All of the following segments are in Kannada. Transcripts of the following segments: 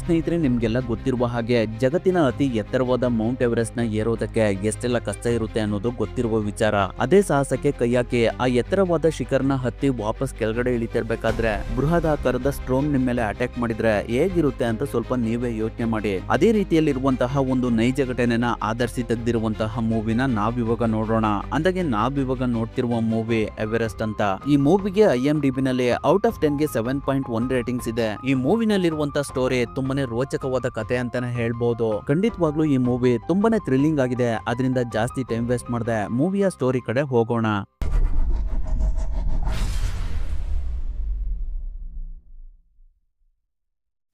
ಸ್ನೇಹಿತರೆ, ನಿಮ್ಗೆಲ್ಲ ಗೊತ್ತಿರುವ ಹಾಗೆ ಜಗತ್ತಿನ ಅತಿ ಎತ್ತರವಾದ ಮೌಂಟ್ ಎವರೆಸ್ಟ್ ನ ಏರೋದಕ್ಕೆ ಎಷ್ಟೆಲ್ಲ ಕಷ್ಟ ಇರುತ್ತೆ ಅನ್ನೋದು ಗೊತ್ತಿರುವ ವಿಚಾರ. ಅದೇ ಸಾಹಸಕ್ಕೆ ಕೈಯಾಕಿ ಆ ಎತ್ತರವಾದ ಶಿಖರನ ಹತ್ತಿ ವಾಪಸ್ ಕೆಳಗಡೆ ಇಳಿತಿರ್ಬೇಕಾದ್ರೆ ಬೃಹದಾಕಾರದ ಸ್ಟ್ರೋಮ್ ನಿಮ್ ಮೇಲೆ ಅಟ್ಯಾಕ್ ಮಾಡಿದ್ರೆ ಹೇಗಿರುತ್ತೆ ಅಂತ ಸ್ವಲ್ಪ ನೀವೇ ಯೋಚನೆ ಮಾಡಿ. ಅದೇ ರೀತಿಯಲ್ಲಿರುವಂತಹ ಒಂದು ನೈಜ ಘಟನೆನ ಆಧರಿಸಿ ತೆಗೆದಿರುವಂತಹ ಮೂವಿನ ನಾವಿವಾಗ ನೋಡೋಣ. ಅಂದಾಗೆ ನಾವಿವಾಗ ನೋಡ್ತಿರುವ ಮೂವಿ ಎವರೆಸ್ಟ್ ಅಂತ. ಈ ಮೂವಿಗೆ IMDb ನಲ್ಲಿ ಔಟ್ ಆಫ್ 10 ಗೆ 7.1 ರೇಟಿಂಗ್ಸ್ ಇದೆ. ಈ ಮೂವಿನಲ್ಲಿರುವಂತಹ ಸ್ಟೋರಿ ತುಂಬಾನೇ ರೋಚಕವಾದ ಕಥೆ ಅಂತಾನೆ ಹೇಳ್ಬಹುದು. ಖಂಡಿತವಾಗ್ಲೂ ಈ ಮೂವಿ ತುಂಬಾನೇ ಥ್ರಿಲ್ಲಿಂಗ್ ಆಗಿದೆ. ಅದರಿಂದ ಜಾಸ್ತಿ ಟೈಮ್ ವೇಸ್ಟ್ ಮಾಡದೆ ಮೂವಿಯ ಸ್ಟೋರಿ ಕಡೆ ಹೋಗೋಣ.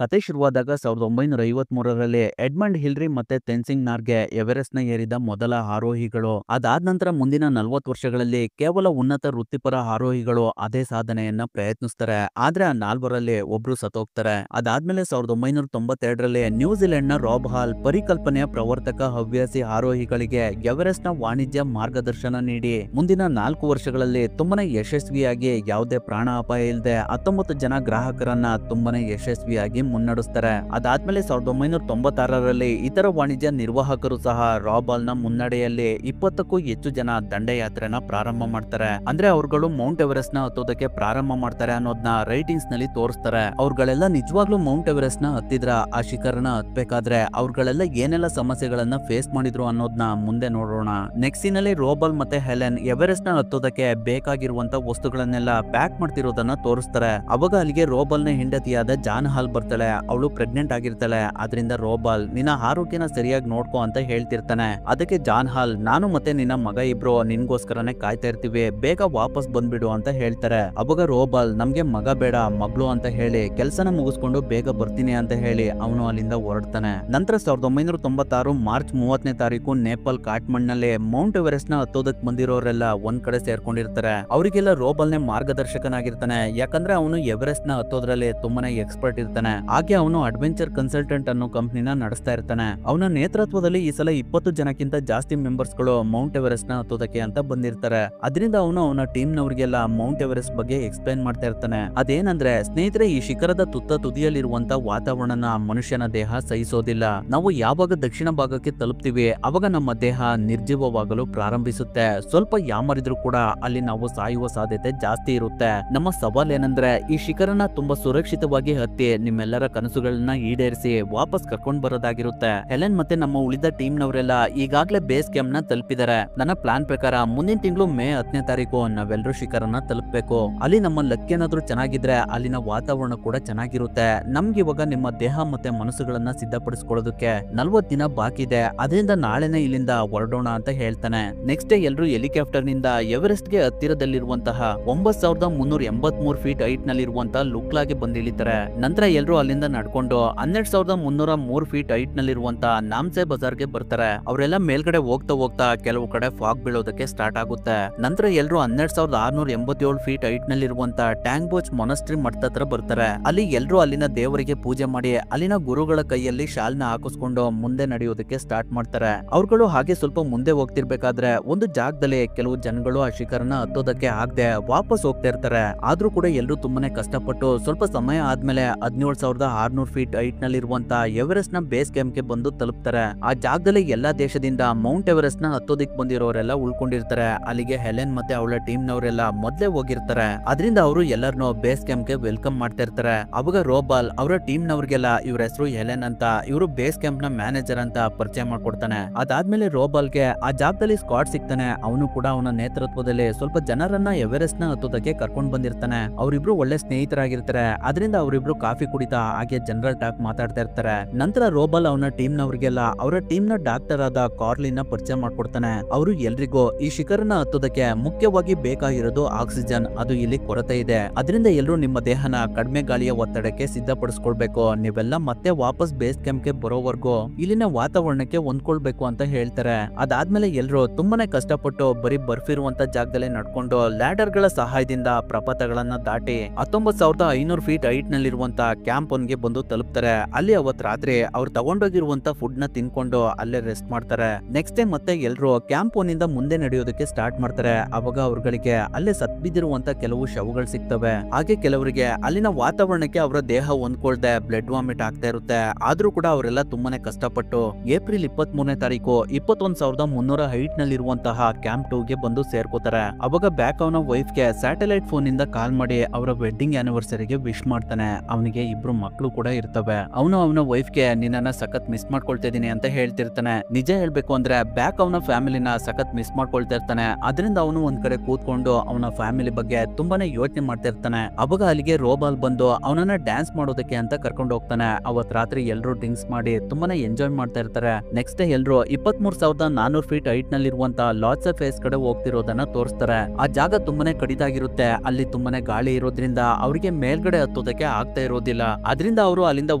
ಕತೆ ಶುರುವಾದಾಗ 1953ರಲ್ಲಿ ಎಡ್ಮಂಡ್ ಹಿಲ್ರಿ ಮತ್ತೆ ತೆನ್ಸಿಂಗ್ ನಾರ್ಗೆ ಎವರೆಸ್ಟ್ ನ ಏರಿದ ಮೊದಲ ಆರೋಹಿಗಳು. ಅದಾದ ನಂತರ ಮುಂದಿನ 40 ವರ್ಷಗಳಲ್ಲಿ ಕೇವಲ ಉನ್ನತ ವೃತ್ತಿಪರ ಆರೋಹಿಗಳು ಅದೇ ಸಾಧನೆಯನ್ನ ಪ್ರಯತ್ನಿಸ್ತಾರೆ. ಆದ್ರೆ ಆ 4ರಲ್ಲಿ ಒಬ್ರು ಸತ್ತೋಗ್ತಾರೆ. ಅದಾದ್ಮೇಲೆ 1992ರಲ್ಲಿ ನ್ಯೂಜಿಲೆಂಡ್ ನ ರಾಬ್ ಹಾಲ್ ಪರಿಕಲ್ಪನೆಯ ಪ್ರವರ್ತಕ ಹವ್ಯಾಸಿ ಆರೋಹಿಗಳಿಗೆ ಎವರೆಸ್ಟ್ ನ ವಾಣಿಜ್ಯ ಮಾರ್ಗದರ್ಶನ ನೀಡಿ ಮುಂದಿನ 4 ವರ್ಷಗಳಲ್ಲಿ ತುಂಬಾನೇ ಯಶಸ್ವಿಯಾಗಿ ಯಾವುದೇ ಪ್ರಾಣ ಅಪಾಯ ಇಲ್ಲದೆ 19 ಜನ ಗ್ರಾಹಕರನ್ನ ತುಂಬಾನೇ ಯಶಸ್ವಿಯಾಗಿ ಮುನ್ನಡೆಸ್ತಾರೆ. ಅದಾದ್ಮೇಲೆ 1996ರಲ್ಲಿ ಇತರ ವಾಣಿಜ್ಯ ನಿರ್ವಾಹಕರು ಸಹ ರಾಬ್ ಹಾಲ್ ನ ಮುನ್ನಡೆಯಲ್ಲಿ 20ಕ್ಕೂ ಹೆಚ್ಚು ಜನ ದಂಡಯಾತ್ರೆನ ಪ್ರಾರಂಭ ಮಾಡ್ತಾರೆ. ಅಂದ್ರೆ ಅವ್ರುಗಳು ಮೌಂಟ್ ಎವರೆಸ್ಟ್ ನ ಹತ್ತೋದಕ್ಕೆ ಪ್ರಾರಂಭ ಮಾಡ್ತಾರೆ ಅನ್ನೋದನ್ನ ರೈಟಿಂಗ್ಸ್ ನಲ್ಲಿ ತೋರಿಸ್ತಾರೆ. ಅವ್ರುಗಳೆಲ್ಲ ನಿಜವಾಗ್ಲೂ ಮೌಂಟ್ ಎವರೆಸ್ಟ್ ನ ಹತ್ತಿದ್ರ ಆ ಶಿಖರನ ಹತ್ಬೇಕಾದ್ರೆ ಅವ್ರುಗಳೆಲ್ಲ ಏನೆಲ್ಲ ಸಮಸ್ಯೆಗಳನ್ನ ಫೇಸ್ ಮಾಡಿದ್ರು ಅನ್ನೋದನ್ನ ಮುಂದೆ ನೋಡೋಣ. ನೆಕ್ಸ್ಟ್ ಸೀನಲ್ಲಿ ರಾಬ್ ಹಾಲ್ ಮತ್ತೆ ಹೆಲೆನ್ ಎವರೆಸ್ಟ್ ನ ಹತ್ತೋದಕ್ಕೆ ಬೇಕಾಗಿರುವಂತ ವಸ್ತುಗಳನ್ನೆಲ್ಲ ಪ್ಯಾಕ್ ಮಾಡ್ತಿರೋದನ್ನ ತೋರಿಸ್ತಾರೆ. ಅವಾಗ ಅಲ್ಲಿಗೆ ರಾಬ್ ಹಾಲ್ ನ ಹೆಂಡತಿಯಾದ ಜಾನ್ ಹಾಲ್ ಬರ್ತಾಳೆ. ಅವಳು ಪ್ರೆಗ್ನೆಂಟ್ ಆಗಿರ್ತಾಳೆ. ಅದರಿಂದ ರಾಬ್ ಹಾಲ್ ನಿನ್ನ ಆರೋಗ್ಯನ ಸರಿಯಾಗಿ ನೋಡ್ಕೋ ಅಂತ ಹೇಳ್ತಿರ್ತಾನೆ. ಅದಕ್ಕೆ ಜಾನ್ ಹಾಲ್, ನಾನು ಮತ್ತೆ ನಿನ್ನ ಮಗ ಇಬ್ರು ನಿನ್ಗೋಸ್ಕರನೇ ಕಾಯ್ತಾ ಇರ್ತೀವಿ, ಬೇಗ ವಾಪಸ್ ಬಂದ್ಬಿಡು ಅಂತ ಹೇಳ್ತಾರೆ. ಅವಾಗ ರಾಬ್ ಹಾಲ್, ನಮ್ಗೆ ಮಗ ಬೇಡ ಮಗಳು ಅಂತ ಹೇಳಿ ಕೆಲ್ಸನ ಮುಗಿಸ್ಕೊಂಡು ಬೇಗ ಬರ್ತೀನಿ ಅಂತ ಹೇಳಿ ಅವನು ಅಲ್ಲಿಂದ ಹೊರಡ್ತಾನೆ. ನಂತರ 1996 ಮಾರ್ಚ್ 30ನೇ ತಾರೀಕು ನೇಪಾಲ್ ಕಾಟ್ಮಂಡ್ನಲ್ಲಿ ಮೌಂಟ್ ಎವರೆಸ್ಟ್ ನ ಹತ್ತೋದಕ್ ಬಂದಿರೋರೆಲ್ಲ ಒಂದ್ ಕಡೆ ಸೇರ್ಕೊಂಡಿರ್ತಾರೆ. ಅವರಿಗೆಲ್ಲ ರಾಬ್ ಹಾಲ್ ನೇ ಮಾರ್ಗದರ್ಶಕನಾಗಿರ್ತಾನೆ. ಯಾಕಂದ್ರೆ ಅವನು ಎವರೆಸ್ಟ್ ನ ಹತ್ತೋದ್ರಲ್ಲಿ ತುಂಬಾನೇ ಎಕ್ಸ್ಪರ್ಟ್ ಇರ್ತಾನೆ. ಹಾಗೆ ಅವನು ಅಡ್ವೆಂಚರ್ ಕನ್ಸಲ್ಟೆಂಟ್ ಅನ್ನೋ ಕಂಪನಿನ ನಡೆಸ್ತಾ ಇರ್ತಾನೆ. ಅವನ ನೇತೃತ್ವದಲ್ಲಿ ಈ ಸಲ 20 ಜನಕ್ಕಿಂತ ಜಾಸ್ತಿ ಮೆಂಬರ್ಸ್ ಗಳು ಮೌಂಟ್ ಎವರೆಸ್ಟ್ ನ ಹತ್ತೋದಕ್ಕೆ ಅಂತ ಬಂದಿರ್ತಾರೆ. ಅದರಿಂದ ಅವನು ಅವನ ಟೀಮ್ ನವರಿಗೆಲ್ಲ ಮೌಂಟ್ ಎವರೆಸ್ಟ್ ಬಗ್ಗೆ ಎಕ್ಸ್ಪ್ಲೈನ್ ಮಾಡ್ತಾ ಇರ್ತಾನೆ. ಅದೇನಂದ್ರೆ ಸ್ನೇಹಿತರೆ, ಈ ಶಿಖರದ ತುದಿಯಲ್ಲಿರುವಂತ ವಾತಾವರಣನ ಮನುಷ್ಯನ ದೇಹ ಸಹಿಸೋದಿಲ್ಲ. ನಾವು ಯಾವಾಗ ದಕ್ಷಿಣ ಭಾಗಕ್ಕೆ ತಲುಪ್ತೀವಿ ಅವಾಗ ನಮ್ಮ ದೇಹ ನಿರ್ಜೀವವಾಗಲು ಪ್ರಾರಂಭಿಸುತ್ತೆ. ಸ್ವಲ್ಪ ಯಾಮರಿದ್ರು ಕೂಡ ಅಲ್ಲಿ ನಾವು ಸಾಯುವ ಸಾಧ್ಯತೆ ಜಾಸ್ತಿ ಇರುತ್ತೆ. ನಮ್ಮ ಸವಾಲ್ ಏನಂದ್ರೆ ಈ ಶಿಖರನ ತುಂಬಾ ಸುರಕ್ಷಿತವಾಗಿ ಹತ್ತಿ ನಿಮ್ಮೆಲ್ಲರ ಕನಸುಗಳನ್ನ ಈಡೇರಿಸಿ ವಾಪಸ್ ಕರ್ಕೊಂಡ್ ಬರೋದಾಗಿರುತ್ತೆ. ಹೆಲೆನ್ ಮತ್ತೆ ನಮ್ಮ ಉಳಿದ ಟೀಮ್ ನವರೆಲ್ಲ ಈಗಾಗಲೇ ಬೇಸ್ ಕ್ಯಾಂಪ್ ನ ತಲುಪಿದ್ದಾರೆ. ನನ್ನ ಪ್ಲಾನ್ ಪ್ರಕಾರ ಮುಂದಿನ ತಿಂಗಳು ಮೇ 10ನೇ ತಾರೀಕು ನಾವೆಲ್ಲರೂ ಶಿಖರನ ತಲುಪಬೇಕು. ಅಲ್ಲಿ ನಮ್ಮ ಲಕ್ ಏನಾದ್ರೂ ಚೆನ್ನಾಗಿದ್ರೆ ಅಲ್ಲಿನ ವಾತಾವರಣ ಕೂಡ ಚೆನ್ನಾಗಿರುತ್ತೆ. ನಮ್ಗೆ ಇವಾಗ ನಿಮ್ಮ ದೇಹ ಮತ್ತೆ ಮನಸ್ಸುಗಳನ್ನ ಸಿದ್ಧಪಡಿಸ್ಕೊಳ್ಳೋದಕ್ಕೆ 40 ದಿನ ಬಾಕಿ ಇದೆ. ಅದರಿಂದ ನಾಳೆನೆ ಇಲ್ಲಿಂದ ಹೊರಡೋಣ ಅಂತ ಹೇಳ್ತಾನೆ. ನೆಕ್ಸ್ಟ್ ಡೇ ಎಲ್ಲರೂ ಹೆಲಿಕಾಪ್ಟರ್ ನಿಂದ ಎವರೆಸ್ಟ್ ಗೆ ಹತ್ತಿರದಲ್ಲಿರುವಂತಹ 9383 ಫೀಟ್ ಹೈಟ್ ನಲ್ಲಿರುವಂತಹ ಲುಕ್ಲಾಗೆ ಬಂದಿಳಿತಾರೆ. ನಂತರ ಎಲ್ಲರೂ ಅಲ್ಲಿಂದ ನಡ್ಕೊಂಡು 12303 ಫೀಟ್ ಹೈಟ್ ನಲ್ಲಿರುವಂತಹ ನಾಮ್ಸೆ ಬಜಾರ್ಗೆ ಬರ್ತಾರೆ. ಅವರೆಲ್ಲ ಮೇಲ್ಗಡೆ ಹೋಗ್ತಾ ಕೆಲವು ಕಡೆ ಫಾಗ್ ಬೀಳೋದಕ್ಕೆ ಸ್ಟಾರ್ಟ್ ಆಗುತ್ತೆ. ನಂತರ ಎಲ್ಲರೂ 12687 ಫೀಟ್ ಹೈಟ್ ನಲ್ಲಿರುವಂತಹ ಟ್ಯಾಂಗ್ ಬೋಚ್ ಮೊನಸ್ಟ್ರಿ ಮಠದ ಹತ್ರ ಬರ್ತಾರೆ. ಅಲ್ಲಿ ಎಲ್ಲರೂ ಅಲ್ಲಿನ ದೇವರಿಗೆ ಪೂಜೆ ಮಾಡಿ ಅಲ್ಲಿನ ಗುರುಗಳ ಕೈಯಲ್ಲಿ ಶಾಲ್ನ ಹಾಕಿಸ್ಕೊಂಡು ಮುಂದೆ ನಡೆಯೋದಕ್ಕೆ ಸ್ಟಾರ್ಟ್ ಮಾಡ್ತಾರೆ. ಅವ್ರುಗಳು ಹಾಗೆ ಸ್ವಲ್ಪ ಮುಂದೆ ಹೋಗ್ತಿರ್ಬೇಕಾದ್ರೆ ಒಂದು ಜಾಗದಲ್ಲಿ ಕೆಲವು ಜನಗಳು ಆ ಶಿಖರನ ಹತ್ತೋದಕ್ಕೆ ಆಗದೆ ವಾಪಸ್ ಹೋಗ್ತಾ ಇರ್ತಾರೆ. ಆದ್ರೂ ಕೂಡ ಎಲ್ಲರೂ ತುಂಬಾನೇ ಕಷ್ಟಪಟ್ಟು ಸ್ವಲ್ಪ ಸಮಯ ಆದ್ಮೇಲೆ 17600 ಫೀಟ್ ಹೈಟ್ ನಲ್ಲಿರುವಂತಹ ಎವರೆಸ್ಟ್ ನ ಬೇಸ್ ಕ್ಯಾಂಪ್ ಗೆ ಬಂದು ತಲುಪ್ತಾರೆ. ಆ ಜಾಗದಲ್ಲಿ ಎಲ್ಲಾ ದೇಶದಿಂದ ಮೌಂಟ್ ಎವರೆಸ್ಟ್ ನ ಹತ್ತೋದಿಕ್ ಬಂದಿರೋರೆಲ್ಲ ಉಳ್ಕೊಂಡಿರ್ತಾರೆ. ಅಲ್ಲಿಗೆ ಹೆಲೆನ್ ಮತ್ತೆ ಅವಳ ಟೀಮ್ ನವರೆಲ್ಲ ಮೊದ್ಲೇ ಹೋಗಿರ್ತಾರೆ. ಅದರಿಂದ ಅವರು ಎಲ್ಲರನ್ನೂ ಬೇಸ್ ಕ್ಯಾಂಪ್ ಗೆ ವೆಲ್ಕಮ್ ಮಾಡ್ತಾ ಇರ್ತಾರೆ. ಅವಾಗ ರಾಬ್ ಹಾಲ್ ಅವರ ಟೀಮ್ ನವರಿಗೆಲ್ಲ ಇವ್ರ ಹೆಸರು ಹೆಲೆನ್ ಅಂತ, ಇವರು ಬೇಸ್ ಕ್ಯಾಂಪ್ ನ ಮ್ಯಾನೇಜರ್ ಅಂತ ಪರಿಚಯ ಮಾಡ್ಕೊಡ್ತಾನೆ. ಅದಾದ್ಮೇಲೆ ರಾಬ್ ಹಾಲ್ ಗೆ ಆ ಜಾಗದಲ್ಲಿ ಸ್ಕಾಟ್ ಸಿಗ್ತಾನೆ. ಅವನು ಕೂಡ ಅವನ ನೇತೃತ್ವದಲ್ಲಿ ಸ್ವಲ್ಪ ಜನರನ್ನ ಎವರೆಸ್ಟ್ ನ ಹತ್ತೋದಕ್ಕೆ ಕರ್ಕೊಂಡ್ ಬಂದಿರ್ತಾನೆ. ಅವರಿಬ್ರು ಒಳ್ಳೆ ಸ್ನೇಹಿತರಾಗಿರ್ತಾರೆ. ಅದರಿಂದ ಅವರಿಬ್ರು ಕಾಫಿ ಕುಡಿತಾ ಹಾಗೆ ಜನರಲ್ ಟಾಕ್ ಮಾತಾಡ್ತಾ ಇರ್ತಾರೆ. ನಂತರ ರಾಬ್ ಹಾಲ್ ಅವನ ಟೀಮ್ ನವರಿಗೆಲ್ಲ ಅವರ ಟೀಮ್ ನ ಡಾಕ್ಟರ್ ಆದ ಕಾರ್ಲಿನ ಪರಿಚಯ ಮಾಡ್ಕೊಡ್ತಾನೆ. ಅವರು ಎಲ್ರಿಗೂ ಈ ಶಿಖರನ ಹತ್ತೋದಕ್ಕೆ ಮುಖ್ಯವಾಗಿ ಬೇಕಾಗಿರೋದು ಆಕ್ಸಿಜನ್, ಅದು ಇಲ್ಲಿ ಕೊರತೆ ಇದೆ. ಅದರಿಂದ ಎಲ್ಲರೂ ನಿಮ್ಮ ದೇಹನ ಕಡಿಮೆ ಗಾಳಿಯ ಒತ್ತಡಕ್ಕೆ ಸಿದ್ಧಪಡಿಸ್ಕೊಳ್ಬೇಕು. ನೀವೆಲ್ಲ ಮತ್ತೆ ವಾಪಸ್ ಬೇಸ್ ಕ್ಯಾಂಪ್ ಗೆ ಬರೋವರೆಗೂ ಇಲ್ಲಿನ ವಾತಾವರಣಕ್ಕೆ ಹೊಂದ್ಕೊಳ್ಬೇಕು ಅಂತ ಹೇಳ್ತಾರೆ. ಅದಾದ್ಮೇಲೆ ಎಲ್ಲರೂ ತುಂಬಾನೇ ಕಷ್ಟಪಟ್ಟು ಬರೀ ಬರ್ಫಿರುವಂತ ಜಾಗದಲ್ಲೇ ನಡ್ಕೊಂಡು ಲ್ಯಾಡರ್ ಗಳ ಸಹಾಯದಿಂದ ಪ್ರಪಾತಗಳನ್ನ ದಾಟಿ 19500 ಫೀಟ್ ಹೈಟ್ ನಲ್ಲಿರುವಂತಹ ಕ್ಯಾಂಪ್ ಕ್ಯಾಂಪ್ ಒನ್ಗೆ ಬಂದು ತಲುಪ್ತಾರೆ. ಅಲ್ಲಿ ಅವತ್ ರಾತ್ರಿ ಅವ್ರು ತಗೊಂಡೋಗಿರುವಂತ ಫುಡ್ ನ ತಿನ್ಕೊಂಡು ಅಲ್ಲೇ ರೆಸ್ಟ್ ಮಾಡ್ತಾರೆ. ನೆಕ್ಸ್ಟ್ ಡೇ ಮತ್ತೆ ಎಲ್ರು ಕ್ಯಾಂಪ್ ಒನ್ ಇಂದ ಮುಂದೆ ನಡೆಯೋದಕ್ಕೆ ಸ್ಟಾರ್ಟ್ ಮಾಡ್ತಾರೆ. ಅವಾಗ ಅವ್ರಗಳಿಗೆ ಅಲ್ಲೇ ಸತ್ ಬಿದ್ದಿರುವಂತ ಕೆಲವು ಶವಗಳು ಸಿಗ್ತವೆ. ಹಾಗೆ ಕೆಲವರಿಗೆ ಅಲ್ಲಿನ ವಾತಾವರಣಕ್ಕೆ ಅವರ ದೇಹ ಹೊಂದ್ಕೊಳ್ದೆ ಬ್ಲಡ್ ವಾಮಿಟ್ ಆಗ್ತಾ ಇರುತ್ತೆ. ಆದ್ರೂ ಕೂಡ ಅವರೆಲ್ಲ ತುಂಬಾನೇ ಕಷ್ಟಪಟ್ಟು ಏಪ್ರಿಲ್ 23ನೇ ತಾರೀಕು 21,300 ಹೈಟ್ ನಲ್ಲಿ ಇರುವಂತಹ ಕ್ಯಾಂಪ್ 2ಗೆ ಬಂದು ಸೇರ್ಕೋತಾರೆ. ಅವಾಗ ಬ್ಯಾಕ್ ಅವನ ವೈಫ್ ಗೆ ಸ್ಯಾಟಲೈಟ್ ಫೋನ್ ಇಂದ ಕಾಲ್ ಮಾಡಿ ಅವರ ವೆಡ್ಡಿಂಗ್ ಆನಿವರ್ಸರಿಗೆ ವಿಶ್ ಮಾಡ್ತಾನೆ. ಅವನಿಗೆ ಇಬ್ರು ಮಕ್ಕಳು ಕೂಡ ಇರ್ತವೆ. ಅವನು ಅವನ ವೈಫ್ ಗೆ ನಿನ್ನನ್ನ ಸಖತ್ ಮಿಸ್ ಮಾಡ್ಕೊಳ್ತಾ ಇದೀನಿ ಅಂತ ಹೇಳ್ತಿರ್ತಾನೆ. ನಿಜ ಹೇಳ್ಬೇಕು ಅಂದ್ರೆ ಬ್ಯಾಕ್ ಅವನ ಫ್ಯಾಮಿಲಿನ ಸಖತ್ ಮಿಸ್ ಮಾಡ್ಕೊಳ್ತಾ ಇರ್ತಾನೆ. ಅದರಿಂದ ಅವನು ಒಂದ್ ಕಡೆ ಕೂತ್ಕೊಂಡು ಅವನ ಫ್ಯಾಮಿಲಿ ಬಗ್ಗೆ ತುಂಬಾನೇ ಯೋಚನೆ ಮಾಡ್ತಾ ಇರ್ತಾನೆ. ಅವಾಗ ಅಲ್ಲಿಗೆ ರೋಬಾಲ್ ಬಂದು ಅವನನ್ನ ಡ್ಯಾನ್ಸ್ ಮಾಡೋದಕ್ಕೆ ಅಂತ ಕರ್ಕೊಂಡು ಹೋಗ್ತಾನೆ. ಅವತ್ ರಾತ್ರಿ ಎಲ್ರು ಡ್ರಿಂಕ್ಸ್ ಮಾಡಿ ತುಂಬಾನೇ ಎಂಜಾಯ್ ಮಾಡ್ತಾ ಇರ್ತಾರೆ. ನೆಕ್ಸ್ಟ್ ಡೇ ಎಲ್ರು 23,400 ಫೀಟ್ ಹೈಟ್ ನಲ್ಲಿ ಇರುವಂತ ಲಾಟ್ಸ್ ಆಫ್ ಫೇಸ್ ಕಡೆ ಹೋಗ್ತಿರೋದನ್ನ ತೋರಿಸ್ತಾರೆ. ಆ ಜಾಗ ತುಂಬಾನೇ ಕಡಿದಾಗಿರುತ್ತೆ. ಅಲ್ಲಿ ತುಂಬಾನೇ ಗಾಳಿ ಇರೋದ್ರಿಂದ ಅವರಿಗೆ ಮೇಲ್ಗಡೆ ಹತ್ತೋದಕ್ಕೆ ಆಗ್ತಾ ಇರೋದಿಲ್ಲ. ಅದರಿಂದ ಅವರು ಅಲ್ಲಿಂದ